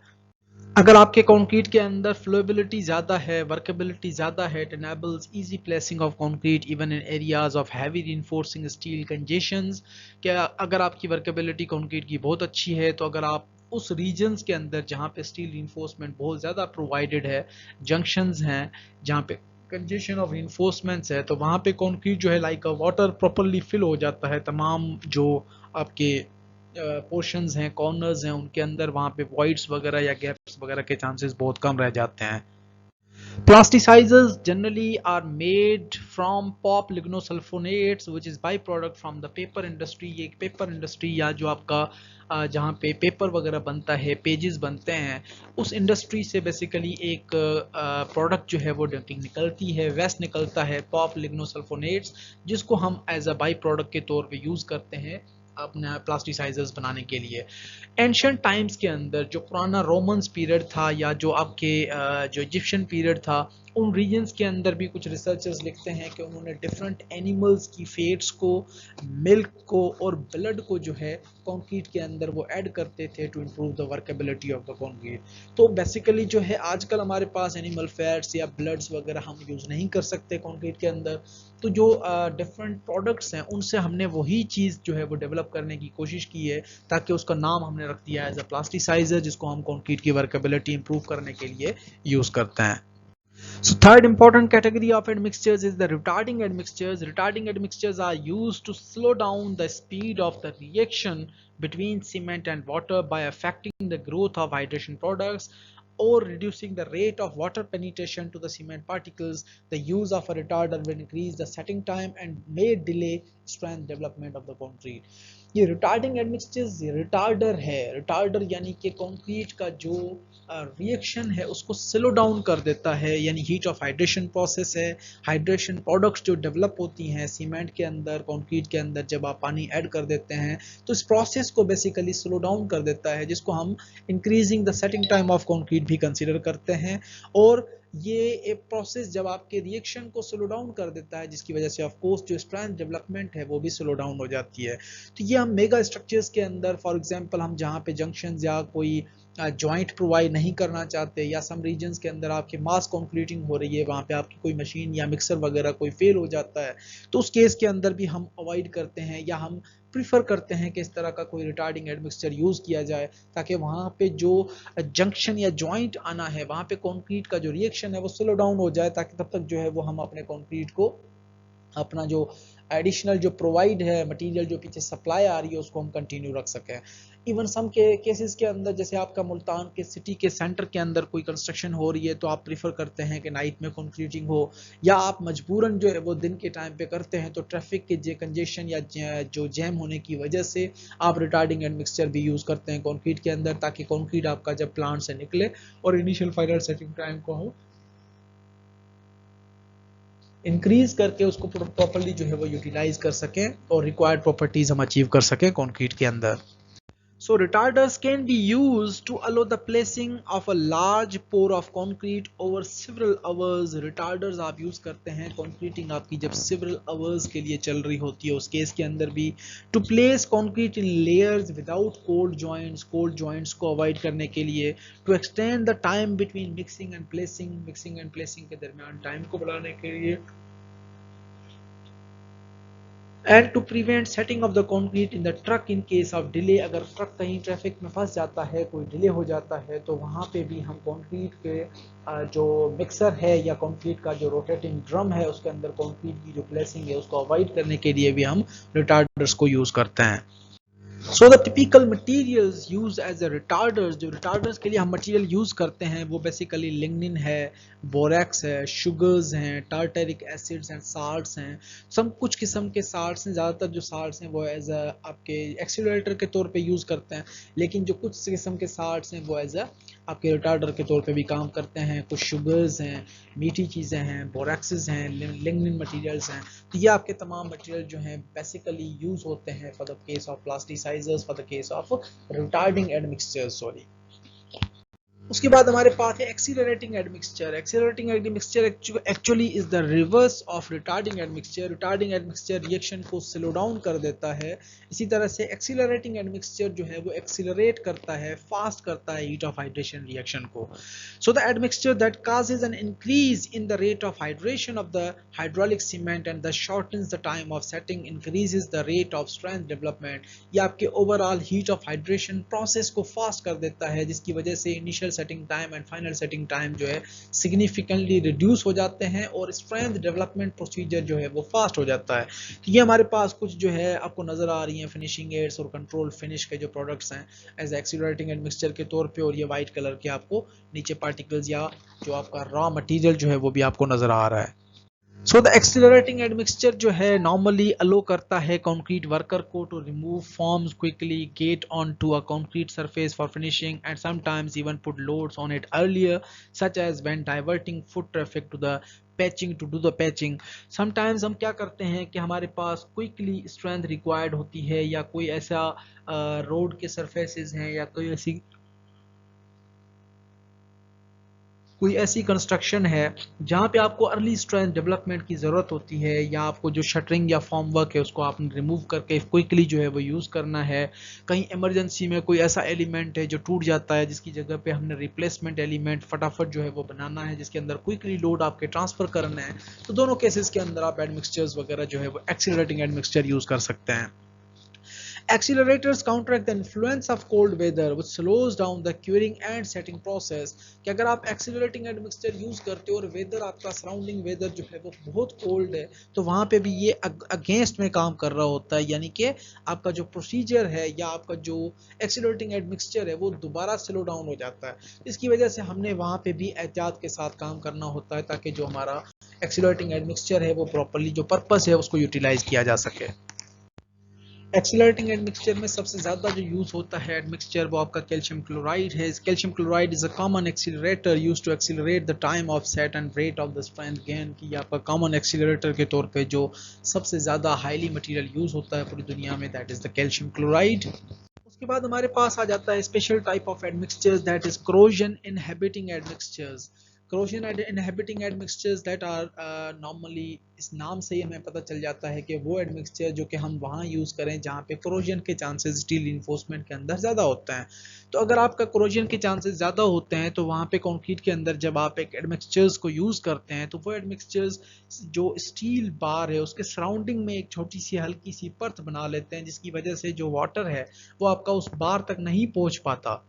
अगर आपके कंक्रीट के अंदर फ्लोएबिलिटी ज़्यादा है, वर्केबिलिटी ज़्यादा है, it enables easy placing of concrete even in areas of heavy reinforcing steel congestions। क्या अगर आपकी वर्केबिलिटी कंक्रीट की बहुत अच्छी है तो अगर आप उस रीजन्स के अंदर जहाँ पे स्टील रिइंफोर्समेंट बहुत ज़्यादा प्रोवाइडेड है, जंक्शंस हैं जहाँ पे कंजेशन ऑफ रिइंफोर्समेंट्स है, तो वहाँ पे कंक्रीट जो है लाइक वाटर प्रॉपरली फिल हो जाता है। तमाम जो आपके पोर्शंस हैं, कॉर्नर्स हैं, उनके अंदर वहाँ पे वॉइड्स वगैरह या गैप्स वगैरह के चांसेस बहुत कम रह जाते हैं। Plasticizers generally are made from pop lignosulfonates which is byproduct from the paper industry। ये पेपर इंडस्ट्री या जो आपका जहाँ पे पेपर वगैरह बनता है, पेजेस बनते हैं, उस इंडस्ट्री से बेसिकली एक प्रोडक्ट जो है वो निकलती है, वेस्ट निकलता है पॉप लिग्नोसल्फोनेट्स, जिसको हम एज अ बाई प्रोडक्ट के तौर पे यूज़ करते हैं अपने प्लास्टिसाइजर्स बनाने के लिए। एंशियंट टाइम्स के अंदर जो पुराना रोमन्स पीरियड था या जो आपके जो इजिप्शियन पीरियड था, उन रीजन्स के अंदर भी कुछ रिसर्चर्स लिखते हैं कि उन्होंने डिफरेंट एनिमल्स की फेट्स को, मिल्क को और ब्लड को जो है कंक्रीट के अंदर वो ऐड करते थे to improve the workability of the concrete. तो बेसिकली जो है आजकल हमारे पास एनिमल फैट्स या ब्लड्स वगैरह हम यूज़ नहीं कर सकते कंक्रीट के अंदर, तो जो डिफरेंट प्रोडक्ट्स हैं उनसे हमने वही चीज़ जो है वो डेवलप करने की कोशिश की है, ताकि उसका नाम हमने रख दिया एज अ प्लास्टिसाइजर, जिसको हम कंक्रीट की वर्केबिलिटी इंप्रूव करने के लिए यूज़ करते हैं। So third important category of admixtures is the retarding admixtures. Retarding admixtures are used to slow down the speed of the reaction between cement and water by affecting the growth of hydration products or reducing the rate of water penetration to the cement particles. The use of a retarder will increase the setting time and may delay strength development of the concrete. ये retarding admixtures retarder है। Retarder यानी कि concrete का जो reaction है उसको slow down कर देता है, यानी हीट ऑफ हाइड्रेशन प्रोसेस है। हाइड्रेशन प्रोडक्ट्स जो डेवलप होती हैं सीमेंट के अंदर, कंक्रीट के अंदर जब आप पानी ऐड कर देते हैं तो इस प्रोसेस को बेसिकली स्लो डाउन कर देता है, जिसको हम increasing the setting time of concrete भी कंसीडर करते हैं। और ये एक प्रोसेस जब आपके रिएक्शन को स्लो डाउन कर देता है, जिसकी वजह से ऑफ कोर्स जो स्ट्रेंथ डेवलपमेंट है वो भी स्लो डाउन हो जाती है। तो ये हम मेगा स्ट्रक्चर्स के अंदर, फॉर एग्जांपल हम जहाँ पे जंक्शन या कोई जॉइंट प्रोवाइड नहीं करना चाहते, या सम रीजन्स के अंदर आपके मास कंक्रीटिंग हो रही है, वहाँ पे आपकी कोई मशीन या मिक्सर वगैरह कोई फेल हो जाता है, तो उस केस के अंदर भी हम अवॉइड करते हैं या हम प्रीफर करते हैं कि इस तरह का कोई रिटार्डिंग एडमिक्सचर यूज़ किया जाए, ताकि वहाँ पे जो जंक्शन या जॉइंट आना है वहाँ पे कंक्रीट का जो रिएक्शन है वो स्लो डाउन हो जाए, ताकि तब तक जो है वो हम अपने कंक्रीट को अपना जो एडिशनल जो प्रोवाइड है मटेरियल, जो पीछे सप्लाई आ रही है, उसको हम कंटिन्यू रख सकें। इवन सम के केसेस के अंदर, जैसे आपका मुल्तान के सिटी के सेंटर के अंदर कोई कंस्ट्रक्शन हो रही है, तो आप प्रीफर करते हैं कि नाइट में कंक्रीटिंग हो, या आप मजबूरन जो है वो दिन के टाइम पे करते हैं, तो ट्रैफिक के कंजेशन या जो जैम होने की वजह से आप रिटार्डिंग एंड मिक्सचर भी यूज़ करते हैं कंक्रीट के अंदर, ताकि कंक्रीट आपका जब प्लांट से निकले और इनिशियल फाइनल सेटिंग टाइम को हो इंक्रीज करके उसको प्रॉपर्ली जो है वो यूटिलाइज कर सकें और रिक्वायर्ड प्रॉपर्टीज हम अचीव कर सकें कंक्रीट के अंदर। So retarders can be used to allow the placing of a large pour of concrete over several hours. Retarders आप यूज करते हैं concreting आपकी जब several hours के लिए चल रही होती है, उस केस के अंदर भी to place concrete in layers without cold joints को avoid करने के लिए, to extend the time between mixing and placing के दरमियान टाइम को बढ़ाने के लिए, and to prevent setting of the concrete in the truck in case of delay. अगर ट्रक कहीं ट्रैफिक में फंस जाता है, कोई डिले हो जाता है, तो वहाँ पे भी हम कंक्रीट के जो मिक्सर है या कंक्रीट का जो रोटेटिंग ड्रम है उसके अंदर कंक्रीट की जो प्लेसिंग है उसको अवॉइड करने के लिए भी हम रिटार्डर्स को यूज़ करते हैं। So the typical materials used as a retarders, जो retarders के लिए हम मटेरियल यूज़ करते हैं वो बेसिकली लिग्निन है, बोरेक्स है, शुगर्स हैं, टार्टरिक एसिड्स एंड साल्ट्स हैं। सब कुछ किस्म के साल्ट्स हैं, ज़्यादातर जो साल्ट्स हैं वो एज अ आपके एक्सीलरेटर के तौर पे यूज़ करते हैं, लेकिन जो कुछ किस्म के साल्ट्स हैं वो एज अ आपके रिटार्डर के तौर पे भी काम करते हैं। कुछ शुगर्स हैं, मीठी चीज़ें हैं, बोरेक्सेस हैं, लिग्निन मटेरियल्स हैं। तो ये आपके तमाम मटेरियल जो हैं बेसिकली यूज़ होते हैं for the case of plasticisers, for the case of retarding admixtures, sorry. उसके बाद हमारे पास है accelerating admixture. Accelerating admixture actually is the reverse of retarding admixture. Retarding admixture reaction को स्लो डाउन कर देता है, इसी तरह से एक्सीलरेटिंग एडमिक्सचर जो है वो एक्सीलरेट करता है, फास्ट करता है हीट ऑफ हाइड्रेशन रिएक्शन को। So the admixture that causes an increase in the rate of hydration of the hydraulic cement and thus shortens the time of setting, increases the rate of strength development। ये आपके overall heat of hydration process को fast कर देता है, जिसकी वजह से initial setting time and final setting time जो है सिग्निफिकेंटली रिड्यूस हो जाते हैं और स्ट्रेंथ डेवलपमेंट प्रोसीजर जो है वो फास्ट हो जाता है। तो ये हमारे पास कुछ जो है आपको नजर आ रही हैं फिनिशिंग एड्स और कंट्रोल फिनिश के जो प्रोडक्ट्स हैं एज एक्सीलरेटिंग एंड मिक्सचर के तौर पे, और ये वाइट कलर के आपको नीचे पार्टिकल्स या जो आपका रॉ मटेरियल जो है वो भी आपको नजर आ रहा है। सो द एक्सीलरेटिंग एडमिक्सचर जो है नॉर्मली अलो करता है कंक्रीट वर्कर को to remove forms quickly, get on to a concrete surface for finishing and sometimes even put loads on it earlier such as when diverting foot traffic to the patching to do the patching. Sometimes हम क्या करते हैं कि हमारे पास quickly strength required होती है या कोई ऐसा रोड के सरफेसेस हैं या कोई ऐसी कंस्ट्रक्शन है जहाँ पे आपको अर्ली स्ट्रेंथ डेवलपमेंट की ज़रूरत होती है या आपको जो शटरिंग या फॉर्म वर्क है उसको आपने रिमूव करके क्विकली जो है वो यूज़ करना है। कहीं इमरजेंसी में कोई ऐसा एलिमेंट है जो टूट जाता है जिसकी जगह पे हमने रिप्लेसमेंट एलिमेंट फटाफट जो है वो बनाना है जिसके अंदर क्विकली लोड आपके ट्रांसफ़र करना है, तो दोनों केसेस के अंदर आप एडमिक्सचर्स वगैरह जो है वो एक्सीलरेटिंग एडमिक्सचर यूज़ कर सकते हैं। Accelerators counteract the influence of cold weather which slows down the curing and setting process। कि अगर आप एक्सीलरेटिंग एडमिक्सचर यूज करते हो और वेदर आपका सराउंडिंग वेदर जो है वो बहुत कोल्ड है तो वहां पे भी ये अगेंस्ट में काम कर रहा होता है, यानी कि आपका जो प्रोसीजर है या आपका जो एक्सीलरेटिंग एडमिक्सचर है वो दोबारा स्लो डाउन हो जाता है। इसकी वजह से हमने वहां पे भी एहतियात के साथ काम करना होता है ताकि जो हमारा एक्सीलरेटिंग एडमिक्सचर है वो प्रॉपरली जो पर्पस है उसको यूटिलाइज किया जा सके। एक्सीलरेटिंग एडमिक्सचर में सबसे ज़्यादा जो यूज़ होता है एडमिक्सचर वो आपका कैल्शियम क्लोराइड है। Calcium chloride is a common accelerator use to accelerate the time of set and rate of the strength gain. की आपका कॉमन एक्सीलरेटर के तौर पे जो सबसे ज़्यादा हाईली मटेरियल यूज़ होता है पूरी दुनिया में that is the calcium chloride. उसके बाद हमारे पास आ जाता है special type of admixtures that is corrosion inhibiting admixtures। corrosion inhibiting admixtures that are normally, इस नाम से ही हमें पता चल जाता है कि वो एडमिक्सचर जो कि हम वहाँ यूज़ करें जहाँ पे corrosion के चांसेस स्टील इन्फोर्समेंट के अंदर ज़्यादा होता है। तो अगर आपका corrosion के चांसेस ज़्यादा होते हैं तो वहाँ पे कंक्रीट के अंदर जब आप एक एडमिक्सचर्स को यूज़ करते हैं तो वो एडमिक्सचर्स जो स्टील बार है उसके सराउंडिंग में एक छोटी सी हल्की सी परत बना लेते हैं जिसकी वजह से जो वाटर है वो आपका उस बार तक नहीं पहुंच पाता।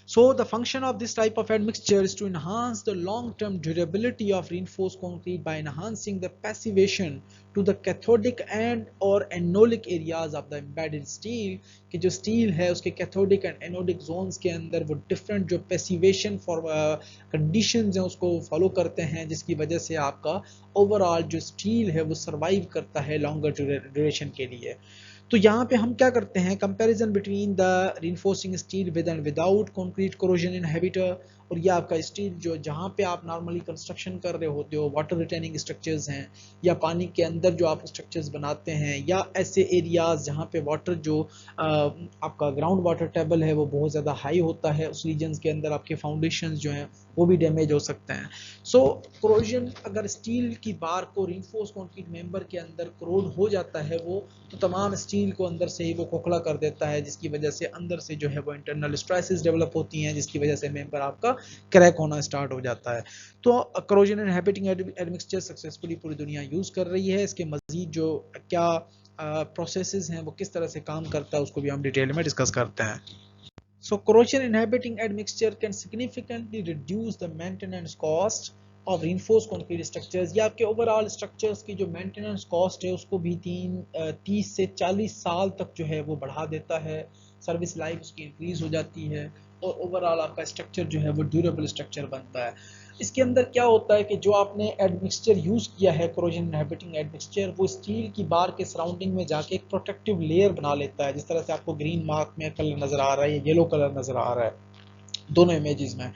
So the function of this type of admixture is to enhance the long-term durability of reinforced concrete by enhancing the passivation to the cathodic and or anodic areas of the embedded steel। कि जो steel है उसके cathodic and anodic Jones के अंदर वो different जो passivation for conditions हैं उसको फॉलो करते हैं जिसकी वजह से आपका ओवरऑल जो स्टील है वो सर्वाइव करता है लॉन्गर ड्यूरेशन के लिए। तो यहाँ पे हम क्या करते हैं comparison between the reinforcing steel with and without concrete corrosion inhibitor. और ये आपका स्टील जो जहाँ पे आप नॉर्मली कंस्ट्रक्शन कर रहे होते हो वाटर रिटेनिंग स्ट्रक्चर्स हैं या पानी के अंदर जो आप स्ट्रक्चर्स बनाते हैं या ऐसे एरियाज जहाँ पे वाटर जो आपका ग्राउंड वाटर टेबल है वो बहुत ज़्यादा हाई होता है उस रीजन्स के अंदर आपके फाउंडेशंस जो हैं वो भी डैमेज हो सकते हैं। सो कोरोजन अगर स्टील की बार को रिइंफोर्स कंक्रीट मेंबर के अंदर कोरोड हो जाता है वो तो तमाम स्टील को अंदर से ही वो खोखला कर देता है जिसकी वजह से अंदर से जो है वो इंटरनल स्ट्रेसेस डेवलप होती हैं जिसकी वजह से मेंबर आपका क्रैक होना स्टार्ट हो जाता है। तो कोरोजन इनहिबिटिंग एडमिक्सचर सक्सेसफुली पूरी दुनिया यूज़ कर रही है। इसके मजीद जो क्या प्रोसेसेस हैं वो किस तरह से काम करता है उसको भी हम डिटेल में डिस्कस करते हैं। So corrosion inhibiting admixture can significantly reduce the maintenance cost of reinforced concrete structures। या आपके ओवरऑल स्ट्रक्चर्स की जो मेंटेनेंस कॉस्ट है उसको भी 30 से 40 साल तक जो है वो बढ़ा देता है। सर्विस लाइफ उसकी इंक्रीज हो जाती है और ओवरऑल आपका स्ट्रक्चर जो है वो ड्यूरेबल स्ट्रक्चर बनता है। इसके अंदर क्या होता है कि जो आपने एडमिक्सचर यूज़ किया है कोरोजन इनहिबिटिंग एडमिक्सचर वो स्टील की बार के सराउंडिंग में जाके एक प्रोटेक्टिव लेयर बना लेता है। जिस तरह से आपको ग्रीन मार्क में कलर नज़र आ रहा है या येलो कलर नज़र आ रहा है दोनों इमेजेस में।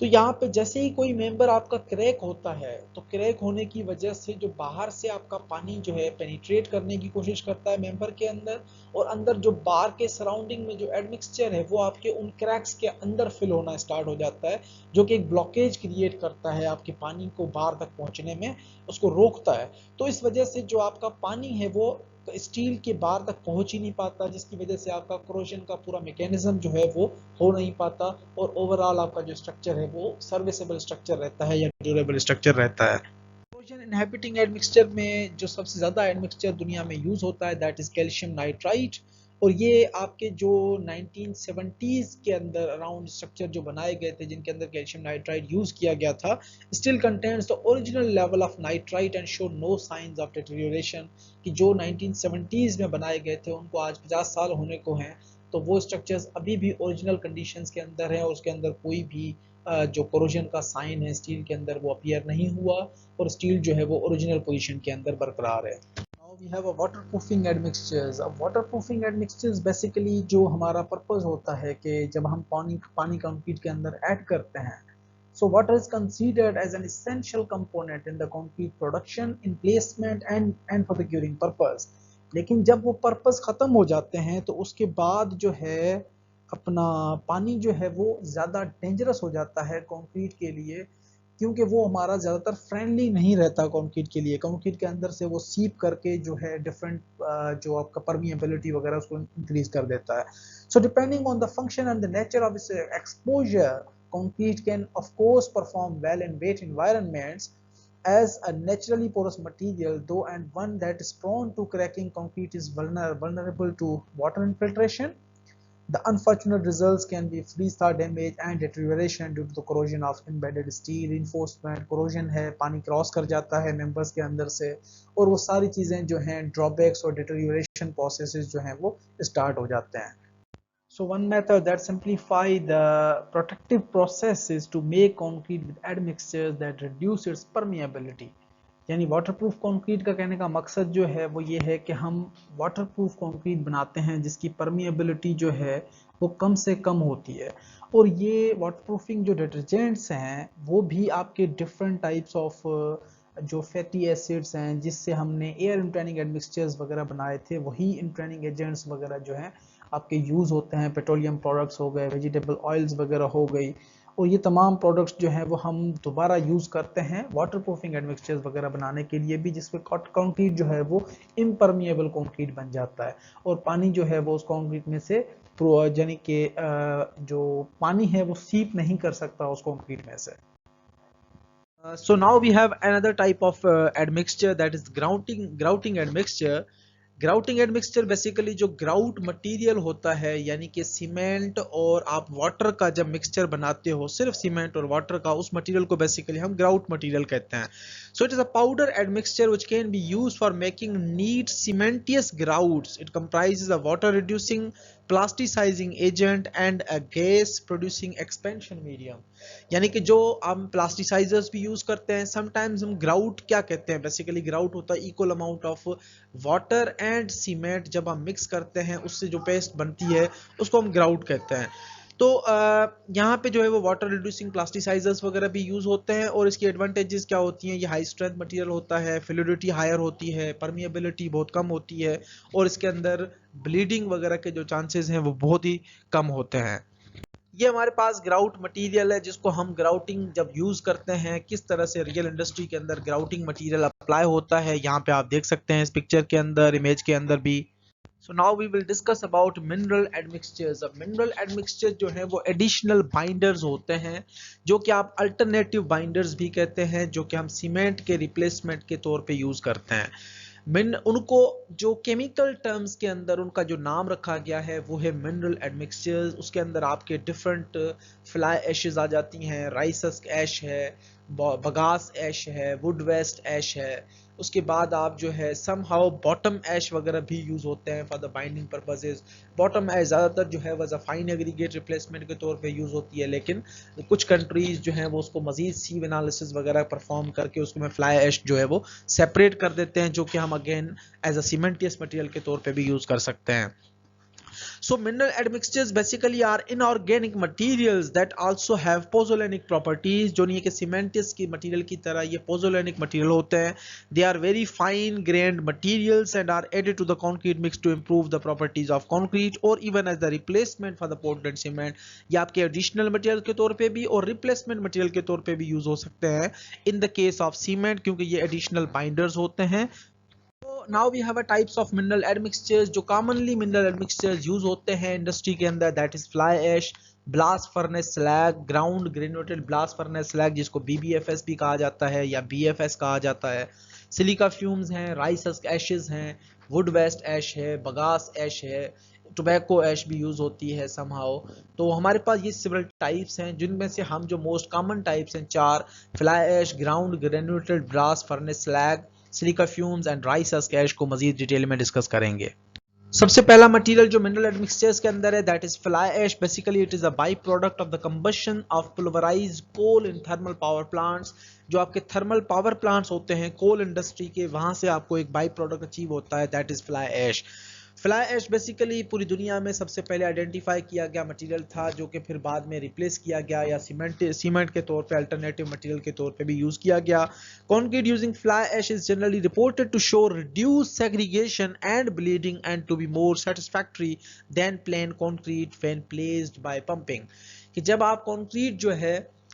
तो यहाँ पे जैसे ही कोई मेंबर आपका क्रैक होता है तो क्रैक होने की वजह से जो बाहर से आपका पानी जो है पेनिट्रेट करने की कोशिश करता है मेंबर के अंदर और अंदर जो बार के सराउंडिंग में जो एडमिक्सचर है वो आपके उन क्रैक्स के अंदर फिल होना स्टार्ट हो जाता है जो कि एक ब्लॉकेज क्रिएट करता है आपके पानी को बाहर तक पहुंचने में उसको रोकता है। तो इस वजह से जो आपका पानी है वो स्टील के बार तक पहुंच ही नहीं पाता जिसकी वजह से आपका कोरोजन का पूरा मैकेनिज्म जो है वो हो नहीं पाता और ओवरऑल आपका जो स्ट्रक्चर है वो सर्विसेबल स्ट्रक्चर रहता है या ड्यूरेबल स्ट्रक्चर रहता है। कोरोजन इनहिबिटिंग एडमिक्सचर में जो सबसे ज़्यादा एडमिक्सचर दुनिया में यूज़ होता है दैट इज़ कैल्शियम नाइट्राइट। और ये आपके जो 1970s के अंदर अराउंड स्ट्रक्चर जो बनाए गए थे जिनके अंदर कैल्शियम नाइट्राइट यूज़ किया गया था still contains the original level of nitrite and show no signs of deterioration. कि जो 1970s में बनाए गए थे उनको आज 50 साल होने को हैं तो वो स्ट्रक्चर्स अभी भी ओरिजिनल कंडीशंस के अंदर हैं और उसके अंदर कोई भी जो कोरोजन का साइन है स्टील के अंदर वो अपीयर नहीं हुआ और स्टील जो है वो ओरिजिनल पोजीशन के अंदर बरकरार है। Now we have a waterproofing admixtures. अब waterproofing admixtures basically जो हमारा पर्पस होता है कि जब हम पानी कंक्रीट के अंदर ऐड करते हैं, so water is considered as an essential component in the concrete production, in placement and for the curing purpose. लेकिन जब वो पर्पस ख़त्म हो जाते हैं तो उसके बाद जो है अपना पानी जो है वो ज़्यादा डेंजरस हो जाता है कंक्रीट के लिए, क्योंकि वो हमारा ज़्यादातर फ्रेंडली नहीं रहता कंक्रीट के लिए। कंक्रीट के अंदर से वो सीप करके जो है डिफरेंट जो आपका परमिएबिलिटी वगैरह उसको इंक्रीज कर देता है। So depending on the function and the nature of its exposure, concrete can of course perform well in wet environments as a naturally porous material, though, and one that is prone to cracking. Concrete is vulnerable to water infiltration. The unfortunate results can be freeze-thaw damage and deterioration due to the corrosion of embedded steel. Reinforcement corrosion है, पानी cross कर जाता है members के अंदर से, और वो सारी चीज़ें जो हैं ड्रॉबैक्स और डिटेरियोरेशन प्रोसेसेस जो हैं वो स्टार्ट हो जाते हैं। So one method that simplify the protective process is to make concrete with admixtures that reduce its permeability. यानी वाटरप्रूफ कंक्रीट का कहने का मकसद जो है वो ये है कि हम वाटरप्रूफ कंक्रीट बनाते हैं जिसकी परमिएबिलिटी जो है वो कम से कम होती है। और ये वाटरप्रूफिंग जो डिटर्जेंट्स हैं वो भी आपके डिफरेंट टाइप्स ऑफ जो फैटी एसिड्स हैं जिससे हमने एयर इंट्रेनिंग एडमिक्सचर्स वगैरह बनाए थे, वही इंट्रेनिंग एजेंट्स वगैरह जो हैं आपके यूज़ होते हैं। पेट्रोलियम प्रोडक्ट्स हो गए, वेजिटेबल ऑयल्स वगैरह हो गई, और ये तमाम प्रोडक्ट्स जो हैं वो हम दोबारा यूज़ करते हैं वाटरप्रूफिंग एडमिक्सचर्स वगैरह बनाने के लिए भी, जिसमें कंक्रीट जो है वो इम्परमिएबल कंक्रीट बन जाता है और पानी जो है वो उस कंक्रीट में से यानी कि जो पानी है वो सीप नहीं कर सकता उस कंक्रीट में से। So now we have another type of admixture, that is grouting admixture. Grouting admixture basically जो ग्राउट मटेरियल होता है, यानी कि सीमेंट और आप वाटर का जब मिक्सचर बनाते हो, सिर्फ सीमेंट और वाटर का, उस मटेरियल को बेसिकली हम ग्राउट मटेरियल कहते हैं। So it is a powder admixture which can be used for making neat cementitious grouts. It comprises a water reducing plasticizing agent and a gas producing expansion medium. यानी कि जो हम plasticisers भी use करते हैं, sometimes हम grout क्या कहते हैं, बेसिकली ग्राउट होता है equal amount of water and cement, जब हम मिक्स करते हैं उससे जो पेस्ट बनती है उसको हम ग्राउट कहते हैं। तो यहाँ पे जो है वो वाटर रिड्यूसिंग प्लास्टिसाइजर्स वगैरह भी यूज होते हैं, और इसकी एडवांटेजेस क्या होती हैं, ये हाई स्ट्रेंथ मटेरियल होता है, फ्लूइडिटी हायर होती है, परमिएबिलिटी बहुत कम होती है, और इसके अंदर ब्लीडिंग वगैरह के जो चांसेस हैं वो बहुत ही कम होते हैं। ये हमारे पास ग्राउट मटेरियल है जिसको हम ग्राउटिंग जब यूज करते हैं, किस तरह से रियल इंडस्ट्री के अंदर ग्राउटिंग मटेरियल अप्लाई होता है, यहाँ पे आप देख सकते हैं इस पिक्चर के अंदर, इमेज के अंदर भी। So now we will discuss about mineral admixtures. अब mineral admixtures जो है वो additional binders होते हैं, जो कि आप alternative binders भी कहते हैं, जो कि हम सीमेंट के रिप्लेसमेंट के तौर पे यूज करते हैं। उनको जो केमिकल टर्म्स के अंदर उनका जो नाम रखा गया है वो है मिनरल एडमिक्सचर्स। उसके अंदर आपके डिफरेंट फ्लाई एशेस आ जाती हैं, राइसस्क ऐश है, बगास ऐश है, वुड वेस्ट ऐश है। उसके बाद आप जो है समहाउ बॉटम ऐश वगैरह भी यूज होते हैं for the binding purposes. Bottom ash ज़्यादातर जो है वह फाइन एग्रीगेट रिप्लेसमेंट के तौर पे यूज होती है, लेकिन कुछ कंट्रीज जो हैं वो उसको मजीद सीव एनालिसिस वगैरह परफॉर्म करके उसको में फ्लाई ऐश जो है वो सेपरेट कर देते हैं, जो कि हम अगेन एज अ सीमेंटियस मटेरियल के तौर पे भी यूज कर सकते हैं। So mineral admixtures basically are inorganic materials that also have pozzolanic properties, जो नहीं है कि cementitious की material की तरह ये pozzolanic material होते हैं। They are very fine grained materials and are added to the concrete mix to improve the properties of concrete or even as the replacement for the poured cement। ये आपके additional material के तौर पे भी और replacement material के तौर पे भी use हो सकते हैं in the case of cement, क्योंकि ये additional binders होते हैं। Now we have a types of mineral admixtures जो commonly mineral admixtures use होते हैं इंडस्ट्री के अंदर, that is fly ash, blast furnace slag, ground granulated blast furnace slag जिसको BBFS भी कहा जाता है या BFS कहा जाता है, सिलिका फ्यूम्स हैं, राइस हस्क एशेस हैं, वुड वेस्ट ऐश है, बगास ऐश है, टोबैको ऐश भी यूज होती है समहाउ। तो हमारे पास ये सिवरल टाइप्स हैं, जिनमें से हम जो मोस्ट कॉमन टाइप्स हैं चार, fly ash, ground granulated blast furnace slag, silica fumes and rice husk ash को मजीद डिटेल में डिस्कस करेंगे। सबसे पहला मटेरियल जो मिनरल एडमिक्सचर्स के अंदर है that is fly ash. Basically it is a by product of the combustion of pulverized coal in thermal power plants. जो आपके थर्मल पावर प्लांट्स होते हैं कोल इंडस्ट्री के, वहां से आपको एक बाई प्रोडक्ट अचीव होता है that is fly ash. Fly ash basically पूरी दुनिया में सबसे पहले आइडेंटिफाई किया गया मटेरियल था, जो कि फिर बाद में रिप्लेस किया गया या सीमेंट के तौर पे अल्टरनेटिव मटेरियल के तौर पे भी यूज किया गया। Concrete using fly ash is generally reported to show reduced segregation and bleeding and to be more satisfactory than plain concrete when placed by pumping। कि जब आप कंक्रीट जो है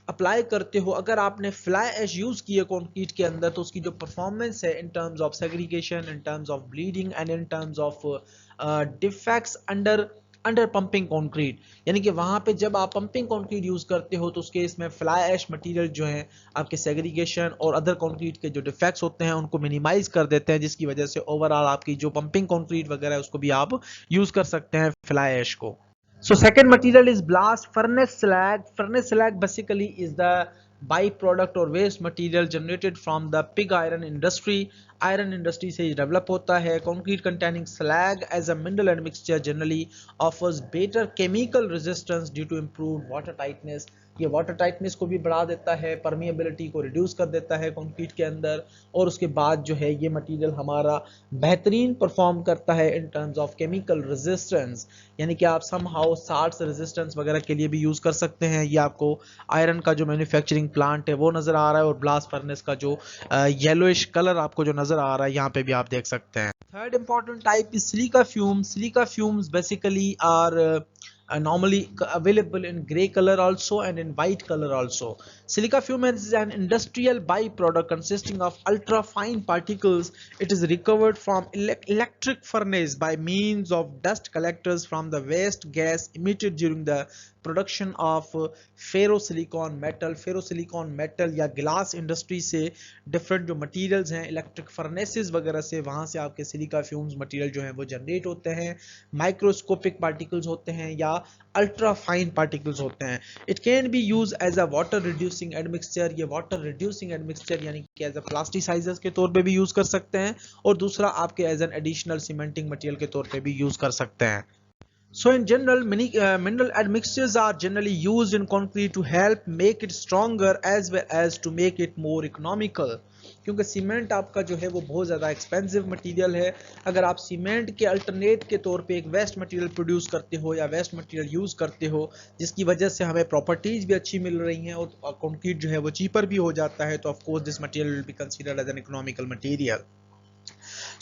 अप्लाई करते हो, अगर आपने फ्लाई ऐश यूज की है कंक्रीट के अंदर, तो उसकी जो परफॉर्मेंस है in terms of segregation, in terms of bleeding and in terms of defects under pumping concrete, यानी कि वहां पे जब आप पंपिंग कंक्रीट यूज करते हो तो उसके इसमें फ्लाई ऐश मटेरियल जो है आपके सेग्रीगेशन और अदर कंक्रीट के जो डिफेक्ट्स होते हैं उनको मिनिमाइज कर देते हैं, जिसकी वजह से ओवरऑल आपकी जो पंपिंग कंक्रीट वगैरह है उसको भी आप यूज कर सकते हैं फ्लाई ऐश को। So second material is blast furnace slag. Furnace slag basically is the byproduct or waste material generated from the pig iron industry. Iron industry से डेवलप होता है। Concrete containing slag as a mineral admixture generally offers better chemical resistance due to improve water tightness. ये water tightness को भी बढ़ा देता है, permeability को रिड्यूस कर देता है कंक्रीट के अंदर, और उसके बाद जो है ये मटेरियल हमारा बेहतरीन परफॉर्म करता है in terms of chemical resistance, यानी कि आप समहाउ साल्ट्स रेजिस्टेंस वगैरह के लिए भी यूज कर सकते हैं। ये आपको आयरन का जो मैन्युफैक्चरिंग प्लांट है वो नजर आ रहा है, और ब्लास्ट फर्नेस का जो येलोइश कलर आपको जो नजर आ रहा है यहाँ पे भी आप देख सकते हैं। Third important type is silica fumes. Silica fumes basically are normally available in gray color also and in white color also. Silica fume is an industrial byproduct consisting of ultra fine particles. It is recovered from electric furnace by means of dust collectors from the waste gas emitted during the production of ferrosilicon metal. Ferrosilicon metal या glass industry से different जो materials हैं electric furnaces वगैरह से, वहां से आपके silica fumes material जो है वो जनरेट होते हैं। माइक्रोस्कोपिक पार्टिकल्स होते हैं या अल्ट्रा फाइन पार्टिकल्स होते हैं। It can be use as a water reducing admixture. ये वाटर रिड्यूसिंग एडमिक्सचर यानी कि एज अ प्लास्टिसाइजर्स के तौर पे भी यूज कर सकते हैं, और दूसरा आपके as an additional cementing material के तौर पे भी यूज कर सकते हैं। So in general, many mineral admixtures are generally used in concrete to help make it stronger as well as to make it more economical। क्योंकि सीमेंट आपका जो है वो बहुत ज़्यादा एक्सपेंसिव मटेरियल है। अगर आप सीमेंट के अल्टरनेट के तौर पे एक वेस्ट मटेरियल प्रोड्यूस करते हो या वेस्ट मटेरियल यूज़ करते हो, जिसकी वजह से हमें प्रॉपर्टीज़ भी अच्छी मिल रही हैं और कंक्रीट जो है वो चीपर भी हो जाता है, तो of course this material will be considered as an economical material.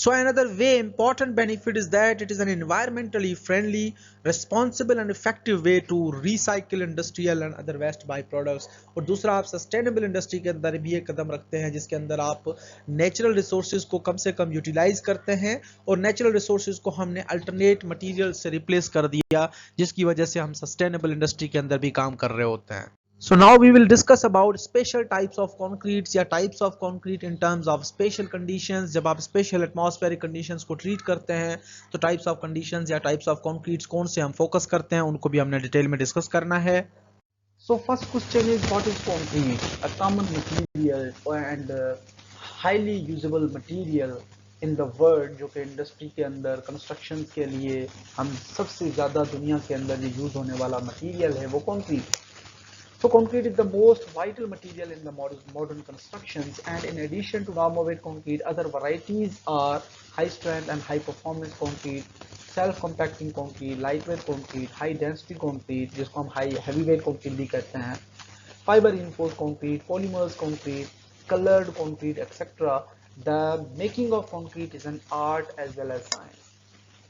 So another way important benefit is that it is an environmentally friendly, responsible and effective way to recycle industrial and other waste byproducts। और दूसरा आप sustainable industry के अंदर भी एक कदम रखते हैं जिसके अंदर आप नेचुरल रिसोर्सेज को कम से कम यूटिलाइज करते हैं, और नेचुरल रिसोर्सेज को हमने अल्टरनेट मटेरियल से रिप्लेस कर दिया, जिसकी वजह से हम सस्टेनेबल इंडस्ट्री के अंदर भी काम कर रहे होते हैं। So now we will discuss about special types of concretes या types of concrete in terms of special conditions। जब आप special atmospheric conditions को treat करते हैं तो types of conditions या types of concretes कौन से हम focus करते हैं, उनको भी हमने डिटेल में डिस्कस करना है। So first question is, what is concrete? A common material and highly usable material in the world, जो कि इंडस्ट्री के अंदर कंस्ट्रक्शन के लिए हम सबसे ज़्यादा दुनिया के अंदर ये यूज़ होने वाला मटीरियल है वो concrete. So concrete is the most vital material in the modern constructions, and in addition to normal weight concrete, other varieties are high strength and high performance concrete, self-compacting concrete, lightweight concrete, high density concrete जिसको हम heavy weight concrete भी कहते हैं, fiber reinforced concrete, polymers concrete, colored concrete, etc. The making of concrete is an art as well as science।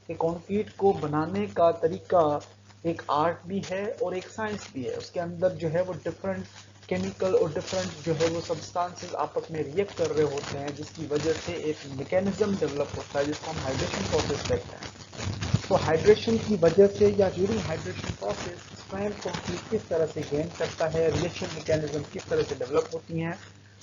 कि concrete को बनाने का तरीका एक आर्ट भी है और एक साइंस भी है। उसके अंदर जो है वो डिफरेंट केमिकल और डिफरेंट जो है वो सब्सटेंसेस आपस में रिएक्ट कर रहे होते हैं, जिसकी वजह से एक मैकेनिज्म डेवलप होता है जिसको हम हाइड्रेशन प्रोसेस कहते हैं। तो हाइड्रेशन की वजह से या during hydration process strength concrete किस तरह से गेन करता है, रिएक्शन मैकेनिज्म किस तरह से डेवलप होती हैं,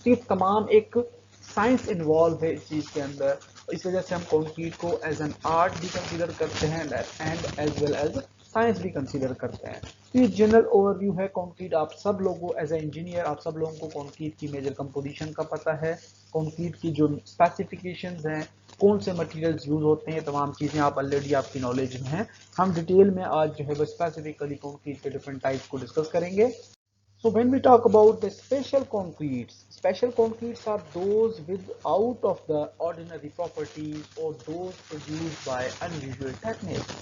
तो ये तमाम एक साइंस इन्वॉल्व है इस चीज़ के अंदर। इस वजह से हम कंक्रीट को एज एन आर्ट भी कंसीडर करते हैं and as well as science भी कंसीडर करते हैं। तो ये जनरल ओवरव्यू है कंक्रीट। आप सब लोगों एज ए इंजीनियर आप सब लोगों को कंक्रीट की मेजर कंपोजिशन का पता है, कंक्रीट की जो स्पेसिफिकेशंस हैं कौन से मटेरियल्स यूज होते हैं, तमाम चीजें आप ऑलरेडी आपकी नॉलेज में हैं। हम डिटेल में आज जो है वो स्पेसिफिकली कंक्रीट के डिफरेंट टाइप्स को डिस्कस करेंगे। So when we talk about the special concretes are those without of the ordinary properties or those produced by unusual techniques.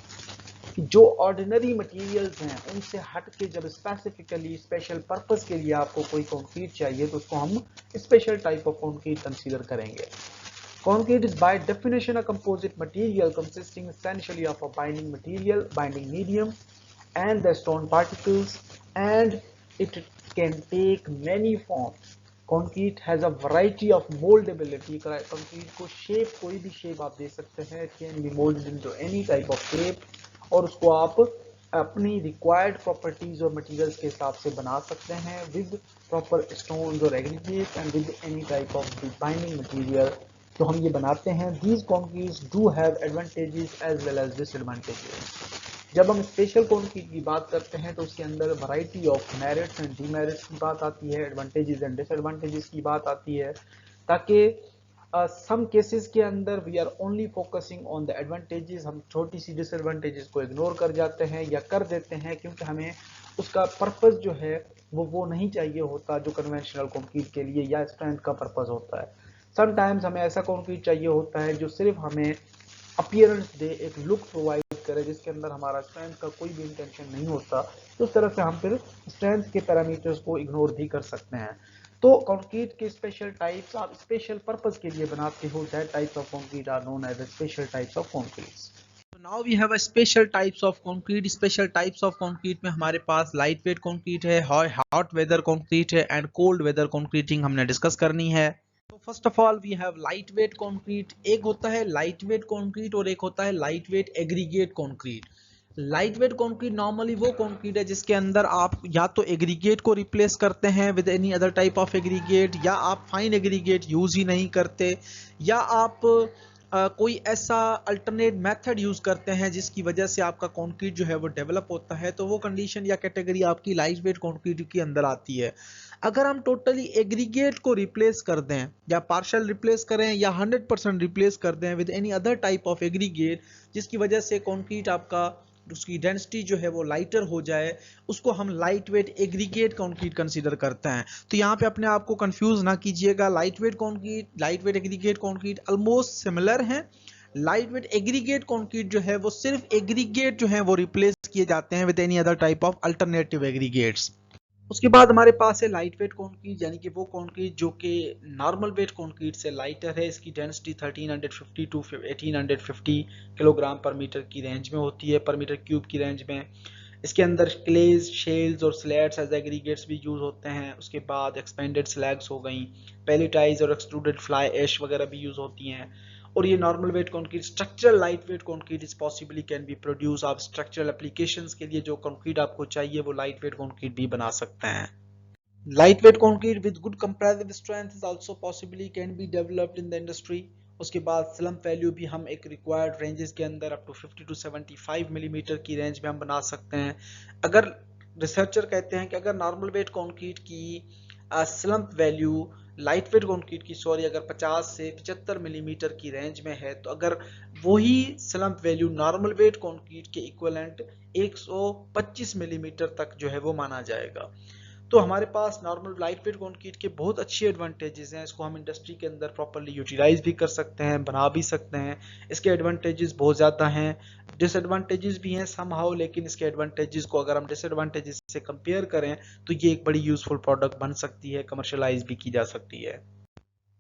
कि जो ऑर्डिनरी मटेरियल्स हैं उनसे हट के जब स्पेसिफिकली स्पेशल पर्पस के लिए आपको कोई कंक्रीट चाहिए तो उसको हम special type of concrete consider करेंगे। Concrete is by definition a composite material consisting essentially of a binding medium, and the stone particles, and it can take many forms. Concrete has a variety of moldability. Concrete को shape कोई भी shape आप दे सकते हैं. It can be molded into any type of shape और उसको आप अपनी required properties और materials के हिसाब से बना सकते हैं with proper stones or aggregates and with any type of binding material तो हम ये बनाते हैं। These concretes do have advantages as well as disadvantages. जब हम स्पेशल कंक्रीट की बात करते हैं तो उसके अंदर variety of merits and demerits की बात आती है, एडवांटेजेस एंड डिसएडवांटेजेस की बात आती है, ताकि सम केसेस के अंदर we are only focusing on the advantages, हम छोटी सी डिसएडवांटेजेस को इग्नोर कर जाते हैं या कर देते हैं क्योंकि हमें उसका पर्पस जो है वो नहीं चाहिए होता जो कन्वेंशनल कंक्रीट के लिए या स्ट्रेंथ का पर्पस होता है। समटाइम्स हमें ऐसा कंक्रीट चाहिए होता है जो सिर्फ हमें अपीयरेंस दे, एक लुक प्रोवाइड करे जिसके अंदर हमारा स्ट्रेंथ का कोई भी इंटेंशन नहीं होता, तो उस तरह से हम फिर स्ट्रेंथ के पैरामीटर्स को इग्नोर भी कर सकते हैं। तो कंक्रीट के स्पेशल टाइप्स आप स्पेशल पर्पस के लिए बनाते हो, that types of concrete are known as special types of concretes. Now we have a special types of concrete. Special types of concrete में हमारे पास लाइट वेट कंक्रीट है, हॉट वेदर कंक्रीट है and cold weather concreting हमने discuss करनी है। तो first of all we have light weight concrete. एक होता है लाइट वेट कंक्रीट और एक होता है light weight aggregate concrete. Light weight concrete normally वो कंक्रीट है जिसके अंदर आप या तो एग्रीगेट को रिप्लेस करते हैं with any other type of aggregate, या आप फाइन एग्रीगेट यूज ही नहीं करते, या आप कोई ऐसा अल्टरनेट मेथड यूज करते हैं जिसकी वजह से आपका कंक्रीट जो है वो डेवलप होता है, तो वो कंडीशन या कैटेगरी आपकी लाइट वेट कंक्रीट के अंदर आती है। अगर हम टोटली एग्रीगेट को रिप्लेस कर दें या पार्शियल रिप्लेस करें या 100% रिप्लेस कर दें with any other type of aggregate जिसकी वजह से कंक्रीट आपका उसकी डेंसिटी जो है वो लाइटर हो जाए, उसको हम light weight aggregate concrete consider करते हैं। तो यहाँ पे अपने आप को कंफ्यूज ना कीजिएगा, light weight concrete, light weight aggregate concrete almost similar हैं। लाइट वेट एग्रीगेट कंक्रीट जो है वो सिर्फ एग्रीगेट जो है वो रिप्लेस किए जाते हैं with any other type of alternative aggregates. उसके बाद हमारे पास है लाइट वेट कंक्रीट, यानी कि वो कंक्रीट जो कि नॉर्मल वेट कंक्रीट से लाइटर है। इसकी डेंसिटी 1350 टू 1850 किलोग्राम पर मीटर की रेंज में होती है, पर मीटर क्यूब की रेंज में। इसके अंदर क्लेज, शेल्स और स्लैट्स एज एग्रीगेट्स भी यूज होते हैं। उसके बाद एक्सपेंडेड स्लैग्स हो गई, पैलेटाइज और एक्सट्रूडेड फ्लाई ऐश वगैरह भी यूज होती हैं। और ये normal weight concrete, structural light weight concrete is possibly can be produce. आप स्ट्रक्चरल एप्लीकेशंस के लिए जो कंक्रीट आपको चाहिए वो लाइट वेट कंक्रीट भी बना सकते हैं। Light weight concrete with good compressive strength is also possibly can be developed in the industry. उसके बाद स्लम्प वैल्यू भी हम एक रिक्वायर्ड रेंजेस के अंदर अप टू 50 टू 75 मिलीमीटर की रेंज में हम बना सकते हैं। अगर रिसर्चर कहते हैं कि अगर नॉर्मल वेट कंक्रीट की slump value light weight concrete की अगर 50 से 75 मिलीमीटर की रेंज में है, तो अगर वही slump value normal weight concrete के इक्विवेलेंट 125 मिलीमीटर तक जो है वो माना जाएगा। तो हमारे पास नॉर्मल लाइट वेट कंक्रीट के बहुत अच्छी एडवांटेजेस हैं। इसको हम इंडस्ट्री के अंदर प्रॉपर्ली यूटिलाइज भी कर सकते हैं, बना भी सकते हैं। इसके एडवांटेजेस बहुत ज़्यादा हैं, डिसएडवांटेजेस भी हैं समहाउ, लेकिन इसके एडवांटेजेस को अगर हम डिसएडवांटेजेस से कंपेयर करें तो ये एक बड़ी यूजफुल प्रोडक्ट बन सकती है, कमर्शलाइज भी की जा सकती है।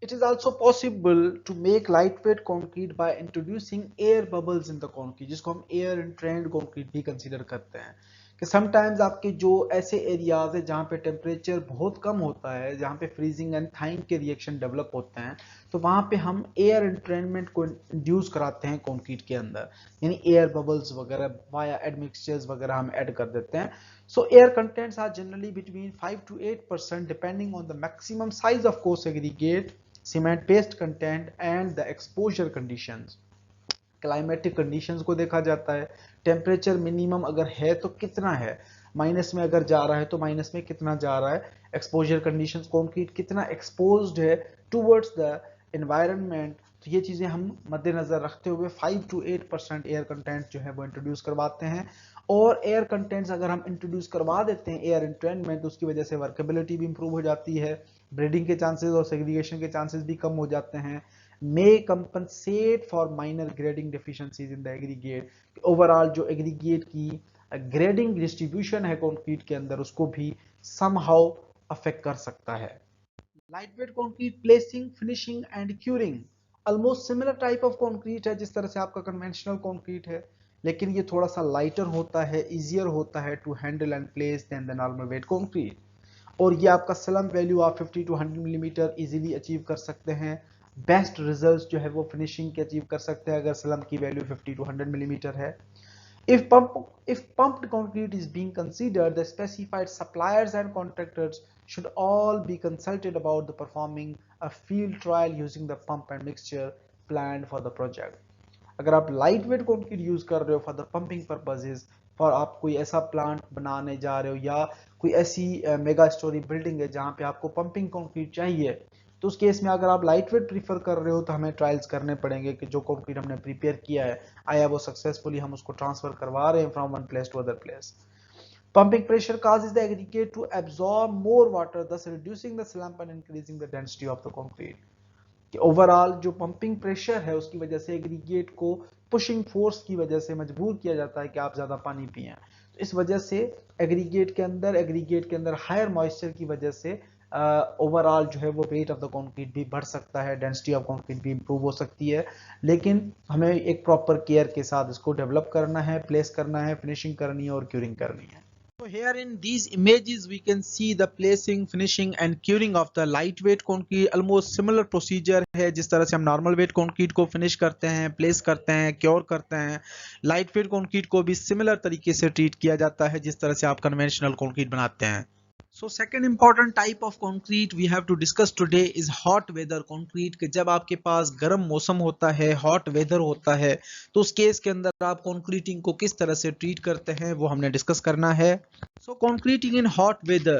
It is also possible to make lightweight concrete by introducing air bubbles in the concrete, जिसको हम air entrained concrete भी कंसीडर करते हैं। कि समटाइम्स आपके जो ऐसे एरियाज है जहाँ पे टेम्परेचर बहुत कम होता है, जहाँ पे फ्रीजिंग एंड थाइंग के रिएक्शन डेवलप होते हैं, तो वहाँ पे हम एयर एंट्रेनमेंट को इंड्यूस कराते हैं कंक्रीट के अंदर, यानी एयर बबल्स वगैरह वाया एडमिक्सचर्स वगैरह हम ऐड कर देते हैं। So air contents are generally between 5 to 8% depending on the maximum size of coarse aggregate, cement paste content and the exposure conditions. Climatic conditions को देखा जाता है, टेम्परेचर मिनिमम अगर है तो कितना है, माइनस में अगर जा रहा है तो माइनस में कितना जा रहा है, एक्सपोजर कंडीशंस, कंक्रीट कितना एक्सपोज्ड है टुवर्ड्स द एनवायरनमेंट, तो ये चीज़ें हम मद्देनज़र रखते हुए 5 to 8% एयर कंटेंट जो है वो इंट्रोड्यूस करवाते हैं। और एयर कंटेंट्स अगर हम इंट्रोड्यूस करवा देते हैं एयर इंट्रेंड में, तो उसकी वजह से वर्केबिलिटी भी इंप्रूव हो जाती है, ब्रीडिंग के चांसेस और सेग्रीगेशन के चांसेस भी कम हो जाते हैं। May compensate for minor grading deficiencies in the aggregate. Overall जो एग्रीगेट की ग्रेडिंग डिस्ट्रीब्यूशन है कंक्रीट के अंदर, उसको भी समहाउ अफेक्ट कर सकता है। Lightweight concrete placing, finishing and curing almost similar type of concrete है जिस तरह से आपका कन्वेंशनल कंक्रीट है, लेकिन ये थोड़ा सा लाइटर होता है, इजियर होता है to handle and place than the normal weight concrete. और ये आपका स्लम्प वैल्यू आप 50 टू 100 मिलीमीटर इजीली अचीव कर सकते हैं। बेस्ट रिजल्ट्स जो है वो फिनिशिंग के अचीव कर सकते हैं अगर स्लम्प की वैल्यू 50 टू 100 मिलीमीटर है। If pumped concrete is being considered, the specified suppliers and contractors should all be consulted about the performing a field trial using the pump and mixture planned for the project. अगर आप light weight concrete use कर रहे हो for the pumping purposes, for आप कोई ऐसा plant बनाने जा रहे हो या कोई ऐसी मेगा स्टोरी बिल्डिंग है जहां पे आपको पंपिंग कंक्रीट चाहिए, तो उस केस में अगर आप लाइट वेट प्रीफर कर रहे हो तो हमें ट्रायल्स करने पड़ेंगे कि जो कंक्रीट हमने प्रिपेयर किया है आया वो सक्सेसफुली हम उसको ट्रांसफर करवा रहे हैं from one place to other place. Pumping pressure causes the aggregate to absorb more water, thus reducing the slump and increasing the density of the concrete. कि ओवरऑल जो पंपिंग प्रेशर है उसकी वजह से एग्रीगेट को पुशिंग फोर्स की वजह से मजबूर किया जाता है कि आप ज्यादा पानी पिए। तो इस वजह से एग्रीगेट के अंदर हायर मॉइस्चर की वजह से ओवरऑल जो है वो वेट ऑफ द कंक्रीट भी बढ़ सकता है, डेंसिटी ऑफ कंक्रीट भी इंप्रूव हो सकती है। लेकिन हमें एक प्रॉपर केयर के साथ इसको डेवलप करना है, प्लेस करना है, फिनिशिंग करनी है और क्यूरिंग करनी है। So here in these images we can see the placing, finishing and curing of the lightweight concrete. Almost similar procedure है जिस तरह से हम normal weight concrete को finish करते हैं, place करते हैं, cure करते हैं, lightweight concrete को भी similar तरीके से treat किया जाता है जिस तरह से आप conventional concrete बनाते हैं। So second important type of concrete we have to discuss today is hot weather concrete। कि जब आपके पास गर्म मौसम होता है, hot weather होता है, तो उस केस के अंदर आप concreting को किस तरह से ट्रीट करते हैं वो हमने डिस्कस करना है। So concreting in hot weather,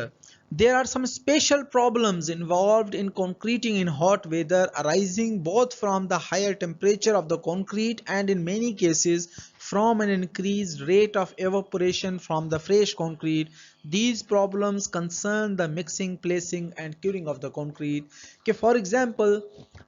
there are some special problems involved in concreting in hot weather arising both from the higher temperature of the concrete and in many cases from an increased rate of evaporation from the fresh concrete. These problems concern the mixing, placing and curing of the concrete. कि for example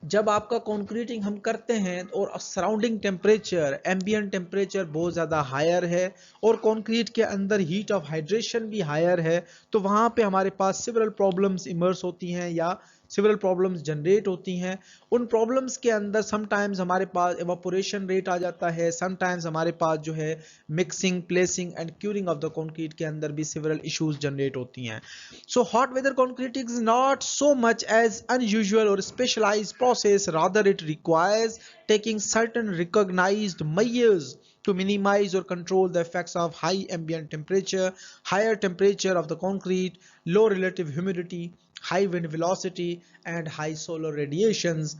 जब आपका concreting हम करते हैं और surrounding temperature, ambient temperature बहुत ज़्यादा higher है और concrete के अंदर heat of hydration भी higher है, तो वहाँ पे हमारे पास several problems emerge होती हैं या several problems generate होती हैं। उन problems के अंदर sometimes हमारे पास evaporation rate आ जाता है, sometimes हमारे पास जो है mixing, placing and curing of the concrete के अंदर भी several issues generate होती हैं। So hot weather concreting is not so much as unusual or specialized process, rather it requires taking certain recognized measures to minimize or control the effects of high ambient temperature, higher temperature of the concrete, low relative humidity, high wind velocity and high solar radiations।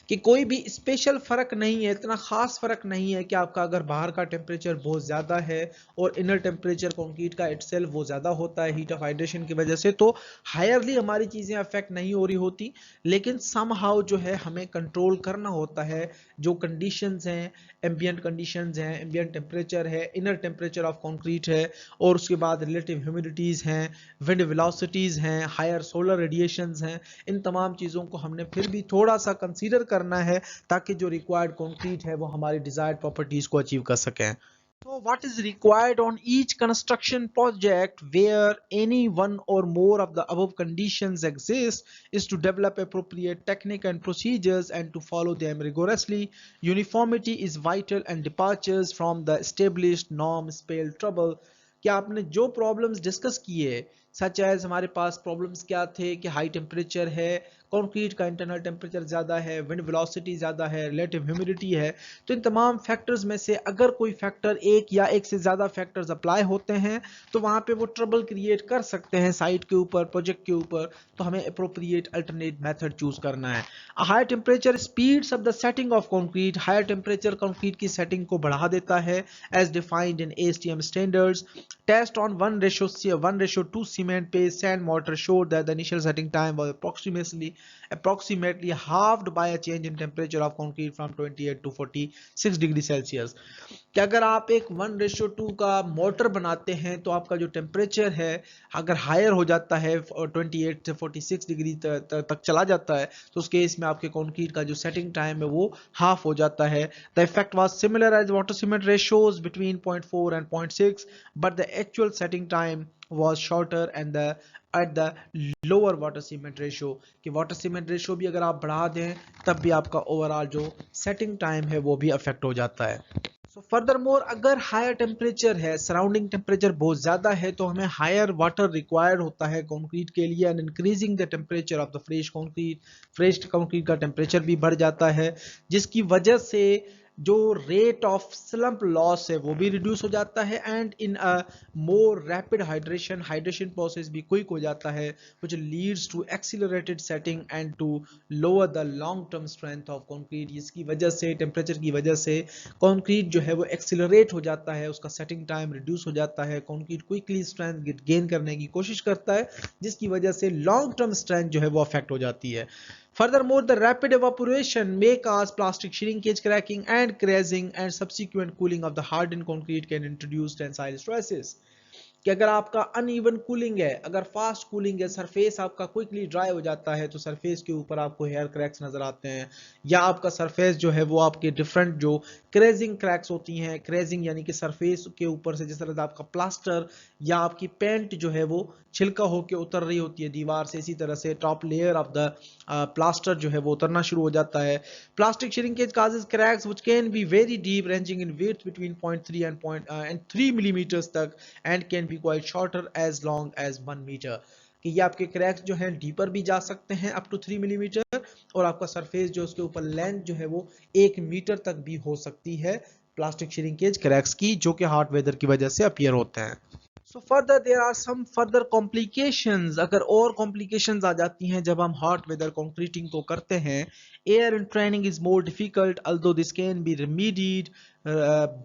कि कोई भी special फर्क नहीं है, इतना खास फर्क नहीं है कि आपका अगर बाहर का टेम्परेचर बहुत ज़्यादा है और इनर टेम्परेचर कंक्रीट का इटसेल्फ वो ज़्यादा होता है हीट ऑफ हाइड्रेशन की वजह से, तो हायरली हमारी चीज़ें अफेक्ट नहीं हो रही होती, लेकिन समहाउ जो है हमें कंट्रोल करना होता है जो कंडीशंस हैं, एम्बियंट कंडीशंस हैं, एम्बियंट टेम्परेचर है, इनर टेम्परेचर ऑफ कंक्रीट है और उसके बाद रिलेटिव ह्यूमिडिटीज़ हैं, विंड वेलोसिटीज़ हैं, हायर सोलर रेडिएशंस हैं। इन तमाम चीज़ों को हमने फिर भी थोड़ा सा कंसीडर करना है ताकि जो रिक्वायर्ड कंक्रीट है वो हमारी डिजायर्ड प्रॉपर्टीज को अचीव कर सकें। So what is required on each construction project where any one or more of the above conditions exist is to develop appropriate technique and procedures and to follow them rigorously. Uniformity is vital and departures from the established norm spell trouble। कि आपने जो problems discuss किए such as हमारे पास problems क्या थे कि high temperature है, concrete का इंटरनल टेम्परेचर ज़्यादा है, विंड वेलोसिटी ज़्यादा है, रिलेटिव ह्यूमिडिटी है, तो इन तमाम फैक्टर्स में से अगर कोई फैक्टर एक या एक से ज़्यादा फैक्टर्स अप्लाई होते हैं तो वहाँ पे वो ट्रबल क्रिएट कर सकते हैं साइट के ऊपर, प्रोजेक्ट के ऊपर, तो हमें अप्रोप्रिएट अल्टरनेट मेथड चूज करना है। High temperature speeds up the setting of concrete. Higher temperature concrete की सेटिंग को बढ़ा देता है as defined in ASTM standards. Test on 1:2 cement paste sand mortar showed that the initial setting time was approximately approximately halved by a change in temperature of concrete from 28 to 46 degree Celsius. कि अगर आप एक 1:2 का motor बनाते हैं तो आपका जो टेम्परेचर है अगर हायर हो जाता है 28 से 46 डिग्री तक चला जाता है तो उस केस में आपके कंक्रीट का जो सेटिंग टाइम है वो हाफ हो जाता है। The effect was similar as water cement ratios between 0.4 and 0.6 but the actual setting time was shorter and the at the lower water cement ratio कि वाटर सीमेंट रेशियो भी अगर आप बढ़ा दें तब भी आपका ओवरऑल जो सेटिंग टाइम है वो भी अफेक्ट हो जाता है। सो फर्दर मोर अगर हायर टेम्परेचर है, सराउंडिंग टेम्परेचर बहुत ज़्यादा है तो हमें हायर वाटर रिक्वायर्ड होता है कंक्रीट के लिए and increasing the temperature of the fresh concrete का टेम्परेचर भी बढ़ जाता है जिसकी वजह से जो रेट ऑफ स्लम्प लॉस है वो भी रिड्यूस हो जाता है and in a more rapid hydration process भी क्विक हो जाता है which leads to accelerated setting and to lower the long term strength of concrete। इसकी वजह से टेम्परेचर की वजह से कंक्रीट जो है वो एक्सीलरेट हो जाता है, उसका सेटिंग टाइम रिड्यूस हो जाता है, कंक्रीट क्विकली स्ट्रेंथ गेन करने की कोशिश करता है जिसकी वजह से लॉन्ग टर्म स्ट्रेंथ जो है वो अफेक्ट हो जाती है। Furthermore, the rapid evaporation may cause plastic shrinkage, cracking, and crazing, and subsequent cooling of the hardened concrete can introduce tensile stresses। कि अगर आपका अनइवन कूलिंग है, अगर फास्ट कूलिंग है, सरफेस आपका क्विकली ड्राई हो जाता है तो सरफेस के ऊपर आपको हेयर क्रैक्स नजर आते हैं या आपका सरफेस जो है वो आपके डिफरेंट जो क्रेजिंग क्रैक्स होती हैं, क्रेजिंग यानी कि सरफेस के ऊपर से जिस तरह से आपका प्लास्टर या आपकी पेंट जो है वो छिलका होकर उतर रही होती है दीवार से, इसी तरह से top layer of the plaster जो है वो उतरना शुरू हो जाता है। Plastic shrinkage causes cracks which can be very deep ranging in width between 0.3 and 3 millimeters तक and can be quite shorter as long as 1 meter। कि ये आपके क्रैक्स जो हैं डीपर भी जा सकते हैं अप टू 3 मिलीमीटर और आपका सरफेस जो उसके ऊपर लेंथ जो है वो 1 मीटर तक भी हो सकती है प्लास्टिक श्रिंकेज क्रैक्स की जो कि हॉट वेदर की वजह से अपीयर होते हैं। So further there are some further complications. अगर और कॉम्प्लिकेशंस आ जाती हैं जब हम हॉट वेदर कंक्रीटिंग को करते हैं, air in training is more difficult although this can be remedied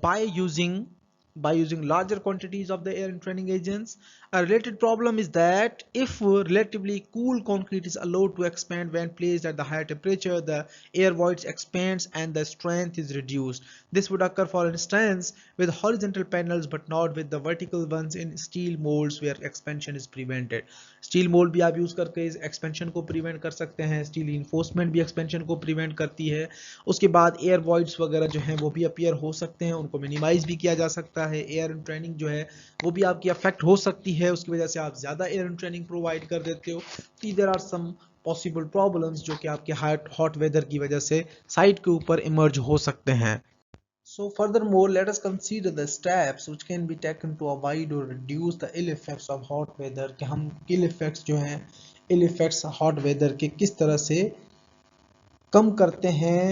by using larger quantities of the air entraining agents। A related problem is that if relatively cool concrete is allowed to expand when placed at the higher temperature, the air voids expands and the strength is reduced। This would occur for instance with horizontal panels but not with the vertical ones in steel molds where expansion is prevented। Steel mould भी आप use करके expansion को prevent कर सकते हैं, steel enforcement भी expansion को prevent करती है। उसके बाद एयर वॉइड्स वगैरह जो हैं वो भी अपीयर हो सकते हैं, उनको मिनिमाइज भी किया जा सकता है। एयर ट्रेनिंग जो है वो भी आपकी अफेक्ट हो सकती है, उसकी वजह से आप ज्यादा एयर ट्रेनिंग प्रोवाइड कर देते हो। There are some possible problems जो कि आपके हॉट वेदर की वजह से साइट के ऊपर इमर्ज हो सकते हैं। So furthermore, let us consider the steps which can be taken to avoid or reduce the ill effects of hot weather। कि हम ill effects जो हैं, ill effects hot weather के किस तरह से कम करते हैं,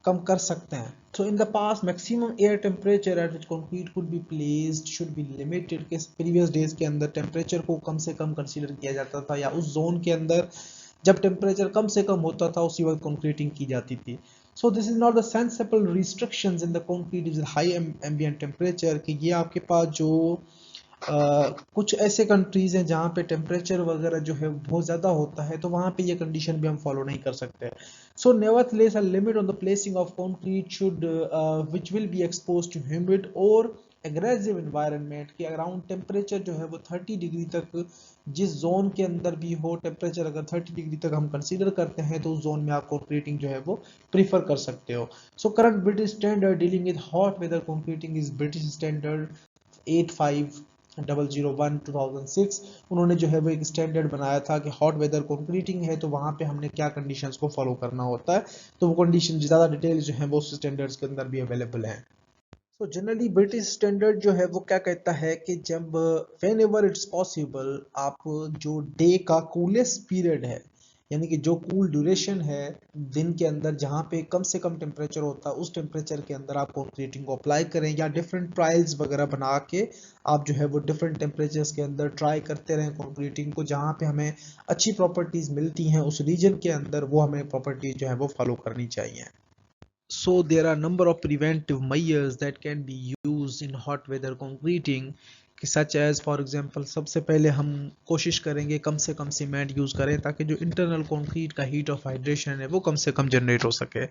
कम कर सकते हैं। So in the past, maximum air temperature at which concrete could be placed should be limited। के previous days के अंदर टेम्परेचर को कम से कम कंसीडर किया जाता था या उस जोन के अंदर जब टेम्परेचर कम से कम होता था उसी वक्त कंक्रीटिंग की जाती थी। So this is not the sensible restrictions in the concrete is high ambient temperature। कि ये आपके पास जो कुछ ऐसे कंट्रीज हैं जहाँ पे टेम्परेचर वगैरह जो है बहुत ज़्यादा होता है तो वहाँ पे ये कंडीशन भी हम फॉलो नहीं कर सकते। सो nevertheless a limit on the placing of concrete should which will be exposed to humid और एग्रेसिव एनवायरनमेंट के अराउंड टेम्परेचर जो है वो 30 डिग्री तक जिस जोन के अंदर भी हो टेम्परेचर अगर 30 डिग्री तक हम कंसीडर करते हैं तो उस जोन में आप कंक्रीटिंग जो है वो प्रीफर कर सकते हो। So current British standard dealing with hot weather concreting is British standard 85001 2006। उन्होंने जो है वो एक स्टैंडर्ड बनाया था कि हॉट वेदर कंक्रीटिंग है तो वहाँ पे हमने क्या कंडीशंस को फॉलो करना होता है, तो वो कंडीशन ज़्यादा डिटेल जो है वो उस स्टैंडर्ड्स के अंदर भी अवेलेबल हैं। तो जनरली ब्रिटिश स्टैंडर्ड जो है वो क्या कहता है कि जब वेन एवर इट्स पॉसिबल आप जो डे का कूलेस्ट पीरियड है यानी कि जो कूल ड्यूरेशन है दिन के अंदर जहाँ पे कम से कम टेम्परेचर होता है उस टेम्परेचर के अंदर आप कंक्रीटिंग को अप्लाई करें या डिफरेंट ट्रायल्स वगैरह बना के आप जो है वो डिफरेंट टेम्परेचर्स के अंदर ट्राई करते रहें कंक्रीटिंग को, जहाँ पे हमें अच्छी प्रॉपर्टीज मिलती हैं उस रीजन के अंदर वो हमें प्रॉपर्टीज जो है वो फॉलो करनी चाहिए। So there are number of preventive measures that can be used in hot weather concreting। कि सच एज फॉर एग्जांपल सबसे पहले हम कोशिश करेंगे कम से कम सीमेंट यूज़ करें ताकि जो इंटरनल कंक्रीट का हीट ऑफ हाइड्रेशन है वो कम से कम जनरेट हो सके।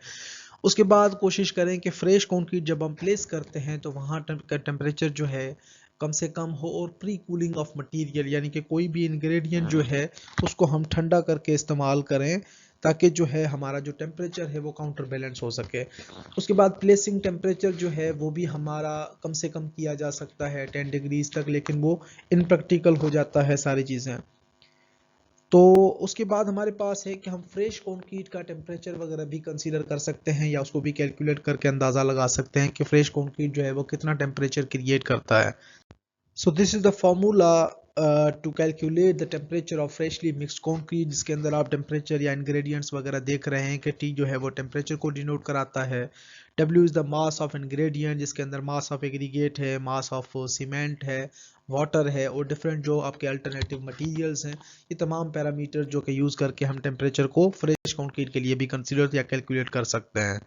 उसके बाद कोशिश करें कि फ्रेश कंक्रीट जब हम प्लेस करते हैं तो वहाँ का टेम्परेचर जो है कम से कम हो, और प्री कूलिंग ऑफ मटेरियल यानी कि कोई भी इंग्रेडिएंट जो है उसको हम ठंडा करके इस्तेमाल करें ताकि जो है हमारा जो टेम्परेचर है वो काउंटर बैलेंस हो सके। उसके बाद प्लेसिंग टेम्परेचर जो है वो भी हमारा कम से कम किया जा सकता है 10 डिग्रीज तक, लेकिन वो इनप्रैक्टिकल हो जाता है सारी चीज़ें। तो उसके बाद हमारे पास है कि हम फ्रेश कंक्रीट का टेम्परेचर वगैरह भी कंसीडर कर सकते हैं या उसको भी कैलकुलेट करके अंदाज़ा लगा सकते हैं कि फ्रेश कंक्रीट जो है वो कितना टेम्परेचर क्रिएट करता है। So this is the formula to calculate the temperature of freshly mixed concrete, जिसके अंदर आप टेम्परेचर या इंग्रेडिएंट्स वगैरह देख रहे हैं कि T जो है वो टेम्परेचर को डिनोट कराता है, W is the mass of ingredient जिसके अंदर मास ऑफ एग्रीगेट है, मास ऑफ सीमेंट है, वाटर है और डिफरेंट जो आपके अल्टरनेटिव मटेरियल्स हैं। ये तमाम पैरामीटर जो कि यूज़ करके हम टेम्परेचर को फ्रेश कंक्रीट के लिए भी कंसीडर या कैलकुलेट कर सकते हैं।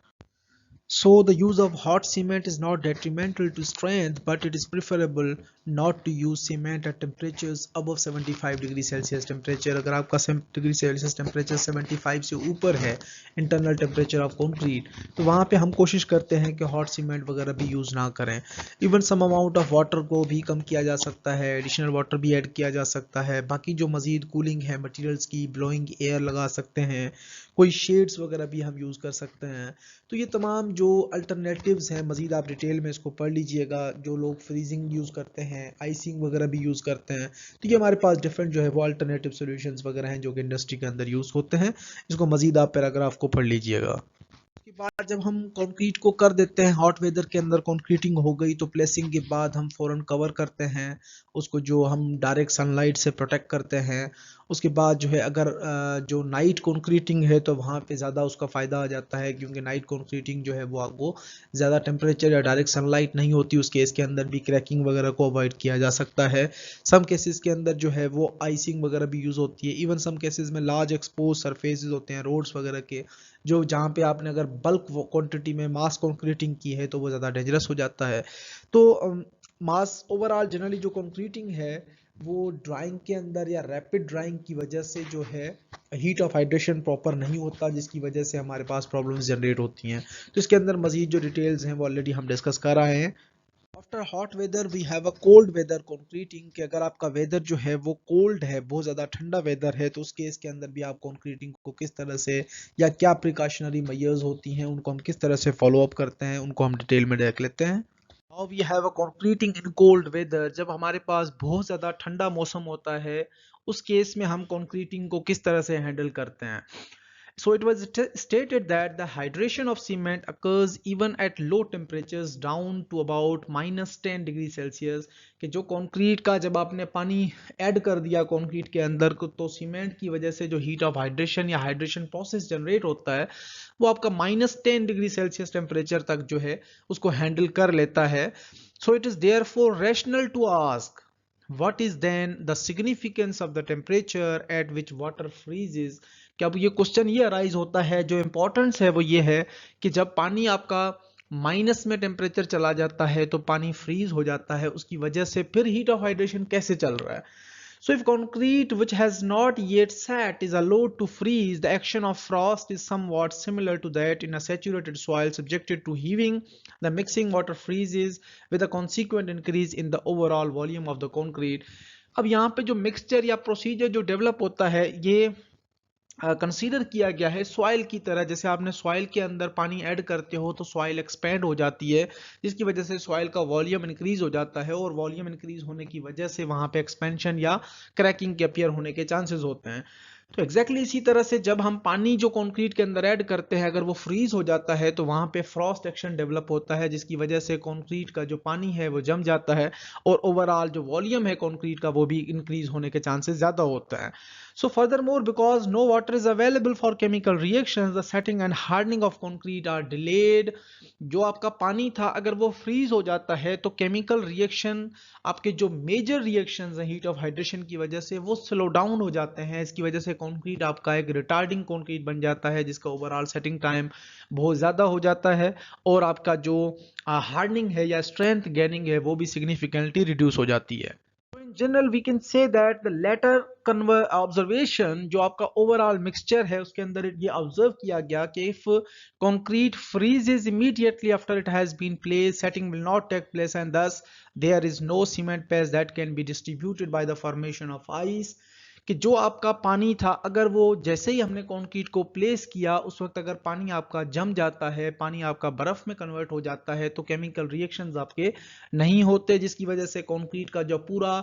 So the use of hot cement is not detrimental to strength, but it is preferable not to use cement at temperatures above 75 degree Celsius temperature. अगर आपका डिग्री सेल्सियस टेम्परेचर 75 से ऊपर है इंटरनल टेम्परेचर ऑफ कंक्रीट, तो वहाँ पे हम कोशिश करते हैं कि हॉट सीमेंट वगैरह भी यूज़ ना करें। Even some amount of water को भी कम किया जा सकता है, एडिशनल वाटर भी ऐड किया जा सकता है। बाकी जो मज़ीद कूलिंग है मटीरियल्स की, ब्लोइंग एयर लगा सकते हैं, कोई शेड्स वगैरह भी हम यूज़ कर सकते हैं। तो ये तमाम जो अल्टरनेटिव्स हैं मज़ीद आप डिटेल में इसको पढ़ लीजिएगा। जो लोग फ्रीजिंग यूज़ करते हैं, आइसिंग वगैरह भी यूज़ करते हैं, तो ये हमारे पास डिफरेंट जो है वो अल्टरनेटिव सॉल्यूशंस वगैरह हैं जो कि इंडस्ट्री के अंदर यूज़ होते हैं। इसको मज़ीद आप पैराग्राफ को पढ़ लीजिएगा। उसके बाद जब हम कंक्रीट को कर देते हैं, हॉट वेदर के अंदर कंक्रीटिंग हो गई, तो प्लेसिंग के बाद हम फ़ौरन कवर करते हैं उसको, जो हम डायरेक्ट सनलाइट से प्रोटेक्ट करते हैं। उसके बाद जो है अगर जो नाइट कंक्रीटिंग है तो वहाँ पे ज़्यादा उसका फ़ायदा आ जाता है, क्योंकि नाइट कंक्रीटिंग जो है वो आपको ज़्यादा टेम्परेचर या डायरेक्ट सनलाइट नहीं होती, उस केस के अंदर भी क्रैकिंग वगैरह को अवॉइड किया जा सकता है। सम केसेस के अंदर जो है वो आइसिंग वगैरह भी यूज़ होती है। इवन सम केसेस में लार्ज एक्सपोज सरफेसेस होते हैं रोड्स वगैरह के, जो जहाँ पे आपने अगर बल्क क्वांटिटी में मास कंक्रीटिंग की है तो वो ज़्यादा डेंजरस हो जाता है। तो मास ओवरऑल जनरली जो कंक्रीटिंग है वो ड्राइंग के अंदर या रैपिड ड्राइंग की वजह से जो है हीट ऑफ हाइड्रेशन प्रॉपर नहीं होता, जिसकी वजह से हमारे पास प्रॉब्लम्स जनरेट होती हैं। तो इसके अंदर मजीद जो डिटेल्स हैं वो ऑलरेडी हम डिस्कस कर रहे हैं। After hot weather we have a cold weather concreting, कि अगर आपका वेदर जो है वो कोल्ड है, बहुत ज़्यादा ठंडा वेदर है, तो उस केस के अंदर भी आप कंक्रीटिंग को किस तरह से या क्या प्रिकॉशनरी मेजर्स होती हैं उनको हम किस तरह से फॉलो अप करते हैं, उनको हम डिटेल में देख लेते हैं। Now we have a concreting in cold weather, जब हमारे पास बहुत ज़्यादा ठंडा मौसम होता है उस केस में हम कंक्रीटिंग को किस तरह से हैंडल करते हैं। So it was stated that the hydration of cement occurs even at low temperatures down to about -10 degree Celsius, कि जो कंक्रीट का जब आपने पानी ऐड कर दिया कंक्रीट के अंदर को, तो सीमेंट की वजह से जो हीट ऑफ हाइड्रेशन या हाइड्रेशन प्रोसेस जनरेट होता है वो आपका -10 डिग्री सेल्सियस टेम्परेचर तक जो है उसको हैंडल कर लेता है। So it is therefore rational to ask what is then the significance of the temperature at which water freezes। कि अब ये क्वेश्चन ये अराइज होता है, जो इंपॉर्टेंस है वो ये है कि जब पानी आपका माइनस में टेम्परेचर चला जाता है तो पानी फ्रीज हो जाता है, उसकी वजह से फिर हीट ऑफ हाइड्रेशन कैसे चल रहा है। So if concrete which has not yet set is allowed to freeze, the action of frost is somewhat similar to that in a saturated soil subjected to heaving. The mixing water freezes with a consequent increase in the overall volume of the concrete। अब यहाँ पे जो mixture या procedure जो develop होता है ये consider किया गया है सॉइल की तरह। जैसे आपने सॉइल के अंदर पानी ऐड करते हो तो सॉइल एक्सपेंड हो जाती है, जिसकी वजह से सॉइल का वॉल्यूम इंक्रीज हो जाता है, और वॉल्यूम इंक्रीज होने की वजह से वहां पे एक्सपेंशन या क्रैकिंग के अपीयर होने के चांसेस होते हैं। तो एग्जैक्टली इसी तरह से जब हम पानी जो कंक्रीट के अंदर ऐड करते हैं अगर वो फ्रीज हो जाता है तो वहां पे फ्रॉस्ट एक्शन डेवलप होता है, जिसकी वजह से कंक्रीट का जो पानी है वो जम जाता है और ओवरऑल जो वॉल्यूम है कंक्रीट का वो भी इंक्रीज होने के चांसेस ज्यादा होता है। So furthermore, because no water is available for chemical reactions, the setting and hardening of concrete are delayed. जो आपका पानी था अगर वो फ्रीज हो जाता है तो केमिकल रिएक्शन, आपके जो मेजर रिएक्शंस हैं हीट ऑफ हाइड्रेशन की वजह से, वो स्लो डाउन हो जाते हैं। इसकी वजह से कंक्रीट आपका एक रिटार्डिंग कंक्रीट बन जाता है, जिसका ओवरऑल सेटिंग टाइम बहुत ज़्यादा हो जाता है, और आपका जो हार्डनिंग है या स्ट्रेंथ गेनिंग है वो भी सिग्निफिकेंटली रिड्यूस हो जाती है। In general we can say that the latter observation, जो आपका ओवरऑल मिक्सचर है उसके अंदर ये ऑब्जर्व किया गया कि if concrete freezes immediately after it has been placed, setting will not take place and thus there is no cement paste that can be distributed by the formation of ice। कि जो आपका पानी था अगर वो जैसे ही हमने कंक्रीट को प्लेस किया उस वक्त अगर पानी आपका जम जाता है, पानी आपका बर्फ में कन्वर्ट हो जाता है, तो केमिकल रिएक्शंस आपके नहीं होते, जिसकी वजह से कंक्रीट का जो पूरा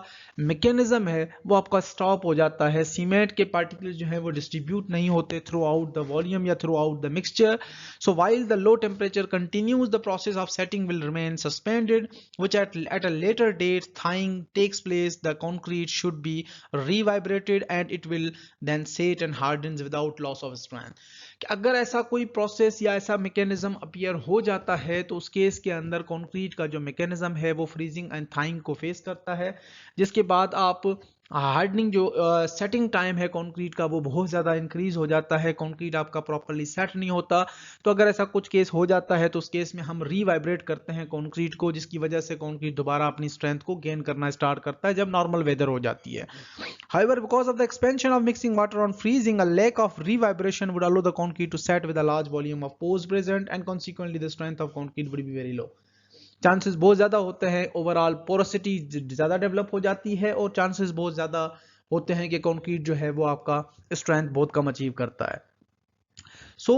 मैकेनिज्म है वो आपका स्टॉप हो जाता है। सीमेंट के पार्टिकल्स जो है वो डिस्ट्रीब्यूट नहीं होते थ्रू आउट द वॉल्यूम या throughout the mixture. So while the low temperature continues, the process of setting will remain suspended which at a later date thing takes place. The concrete should be revibrated and it will then set and hardens without loss of strength। कि अगर ऐसा कोई process या ऐसा mechanism appear हो जाता है तो उस केस के अंदर कंक्रीट का जो मैकेनिज्म है वो फ्रीजिंग एंड थाइंग को फेस करता है, जिसके बाद आप हार्डनिंग जो सेटिंग टाइम है कंक्रीट का वो बहुत ज़्यादा इंक्रीज हो जाता है, कंक्रीट आपका प्रॉपर्ली सेट नहीं होता। तो अगर ऐसा कुछ केस हो जाता है तो उस केस में हम रीवाइब्रेट करते हैं कंक्रीट को, जिसकी वजह से कंक्रीट दोबारा अपनी स्ट्रेंथ को गेन करना स्टार्ट करता है जब नॉर्मल वेदर हो जाती है। However, because of the expansion of mixing water on freezing, a lack of revibration would allow the concrete to set with a large volume of pores present and consequently the strength of concrete would be very low। Chances बहुत ज़्यादा होते हैं, overall porosity ज़्यादा develop हो जाती है और chances बहुत ज़्यादा होते हैं कि कंक्रीट जो है वो आपका स्ट्रेंथ बहुत कम अचीव करता है। So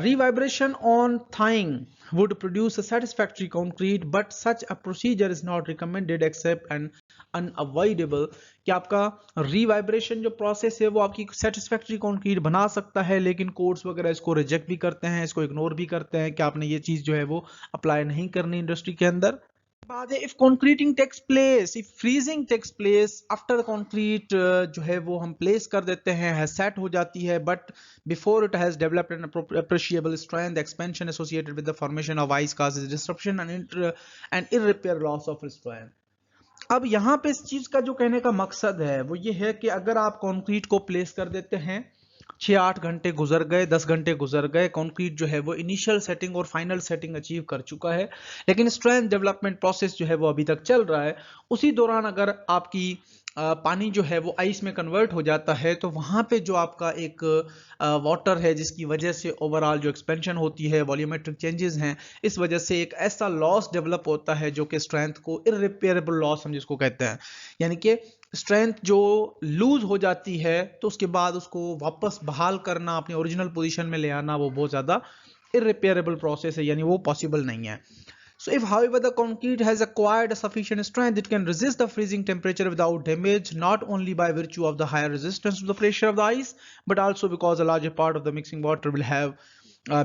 revibration on thawing would produce a satisfactory concrete, but such a procedure is not recommended except an unavoidable। कि आपका रिवाइब्रेशन जो प्रोसेस है वो आपकी सेटिस्फैक्टरी कंक्रीट बना सकता है, लेकिन कोर्ट्स वगैरह इसको रिजेक्ट भी करते हैं, इसको इग्नोर भी करते हैं कि आपने ये चीज़ जो है वो अप्लाई नहीं करनी इंडस्ट्री के अंदर। बाद है, if concreting takes place, if freezing takes place after the concrete जो है वो हम प्लेस कर देते हैं, है सेट हो जाती है, but before it has developed an appreciable strength, the expansion associated with the formation of ice causes disruption and irreparable loss of strength। अब यहाँ पे इस चीज का जो कहने का मकसद है वो ये है कि अगर आप कंक्रीट को प्लेस कर देते हैं, 6-8 घंटे गुजर गए, 10 घंटे गुजर गए, कंक्रीट जो है वो इनिशियल सेटिंग और फाइनल सेटिंग अचीव कर चुका है, लेकिन स्ट्रेंथ डेवलपमेंट प्रोसेस जो है वो अभी तक चल रहा है। उसी दौरान अगर आपकी पानी जो है वो आइस में कन्वर्ट हो जाता है तो वहाँ पे जो आपका एक वाटर है जिसकी वजह से ओवरऑल जो एक्सपेंशन होती है, वॉल्यूमेट्रिक चेंजेस हैं, इस वजह से एक ऐसा लॉस डेवलप होता है जो कि स्ट्रेंथ को इररिपेयरेबल लॉस हम जिसको कहते हैं, यानी कि स्ट्रेंथ जो लूज हो जाती है तो उसके बाद उसको वापस बहाल करना, अपनी ओरिजिनल पोजीशन में ले आना, वो बहुत ज़्यादा इररिपेयरेबल प्रोसेस है, यानी वो पॉसिबल नहीं है। So if however the concrete has acquired a sufficient strength, it can resist the freezing temperature without damage, not only by virtue of the higher resistance to the pressure of the ice, but also because a larger part of the mixing water will have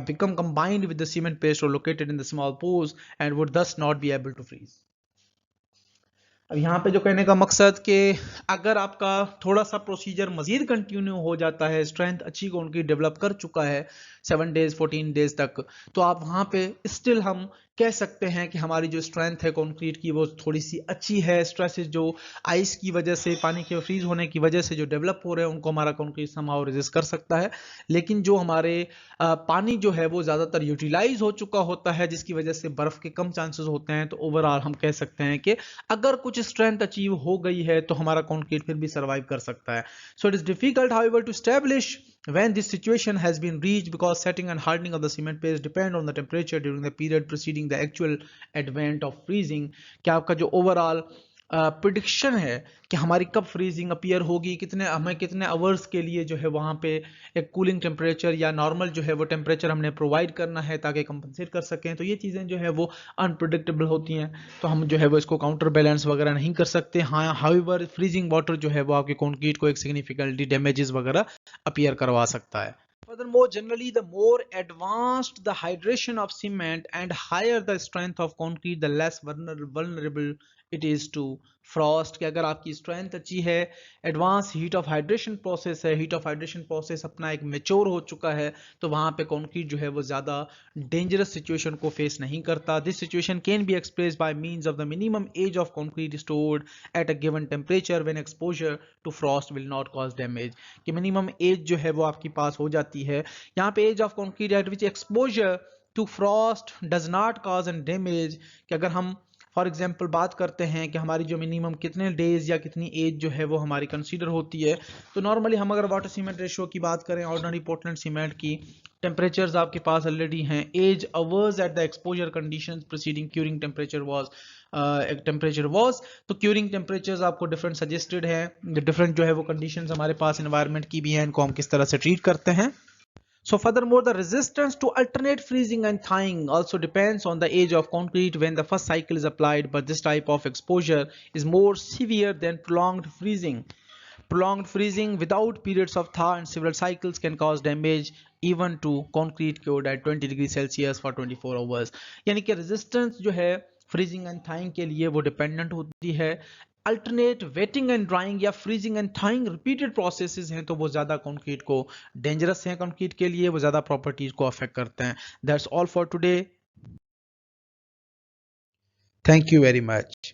become combined with the cement paste or located in the small pores and would thus not be able to freeze। अब यहाँ पे जो कहने का मकसद कि अगर आपका थोड़ा सा प्रोसीजर मजीद कंटिन्यू हो जाता है, स्ट्रेंथ अच्छी कंक्रीट डेवलप कर चुका है 7 डेज 14 डेज तक, तो आप वहाँ पे स्टिल हम कह सकते हैं कि हमारी जो स्ट्रेंथ है कंक्रीट की वो थोड़ी सी अच्छी है। स्ट्रेसेस जो आइस की वजह से, पानी के फ्रीज होने की वजह से जो डेवलप हो रहे हैं उनको हमारा कंक्रीट समहाउ रेजिस्ट कर सकता है, लेकिन जो हमारे पानी जो है वो ज़्यादातर यूटिलाइज हो चुका होता है जिसकी वजह से बर्फ़ के कम चांसेस होते हैं, तो ओवरऑल हम कह सकते हैं कि अगर कुछ स्ट्रेंथ अचीव हो गई है तो हमारा कंक्रीट फिर भी सर्वाइव कर सकता है। So it is difficult however to establish when this situation has been reached because setting and hardening of the cement paste depend on the temperature during the period preceding the actual advent of freezing। क्या आपका जो overall prediction है कि हमारी कब freezing appear होगी, कितने hours के लिए जो है वहाँ पे एक कूलिंग टेम्परेचर या नॉर्मल जो है वो टेम्परेचर हमने प्रोवाइड करना है ताकि कंपनसेट कर सकें, तो ये चीज़ें जो है वो अनप्रिडिक्टेबल होती हैं, तो हम जो है वो इसको काउंटर बैलेंस वगैरह नहीं कर सकते। हाँ, हाउएवर फ्रीजिंग वाटर जो है वो आपके कंक्रीट को एक सिग्निफिकेंटली डैमेजेस वगैरह अपीयर करवा सकता है। Furthermore, generally, the more advanced the hydration of cement and higher the strength of concrete, the less vulnerable it is to frost, कि अगर आपकी स्ट्रेंथ अच्छी है, advance heat of hydration process है, हीट ऑफ हाइड्रेशन प्रोसेस अपना एक mature हो चुका है, तो वहां पे कंक्रीट जो है वो ज्यादा डेंजरस सिचुएशन को फेस नहीं करता. This situation can be expressed by means of the minimum age of concrete stored at a given temperature when exposure to frost will not cause damage. कि मिनिमम एज जो है वो आपके पास हो जाती है. यहाँ पे age of concrete at which exposure to frost does not cause an damage, कि अगर हम फॉर एग्जाम्पल बात करते हैं कि हमारी जो मिनिमम कितने डेज या कितनी एज जो है वो हमारी कंसीडर होती है, तो नॉर्मली हम अगर वाटर सीमेंट रेशियो की बात करें, ऑर्डिनरी पोर्टलैंड सीमेंट की, टेम्परेचर्स आपके पास ऑलरेडी हैं, age hours at the exposure conditions preceding curing temperature was, तो क्यूरिंग टेम्परेचर्स आपको डिफरेंट सजेस्टेड है, डिफरेंट जो है वो कंडीशंस हमारे पास एनवायरनमेंट की भी हैं, इनको हम किस तरह से ट्रीट करते हैं. So furthermore, the resistance to alternate freezing and thawing also depends on the age of concrete when the first cycle is applied, but this type of exposure is more severe than prolonged freezing. Prolonged freezing without periods of thaw and several cycles can cause damage even to concrete cured at 20 degrees Celsius for 24 hours. यानी कि resistance जो है freezing and thawing के लिए वो dependent होती है. Alternate waiting and drawing या freezing and thawing repeated processes हैं, तो वो ज़्यादा कंक्रीट को डेंजरस हैं, कंक्रीट के लिए वो ज़्यादा प्रॉपर्टीज को अफेक्ट करते हैं. That's all for today. Thank you very much.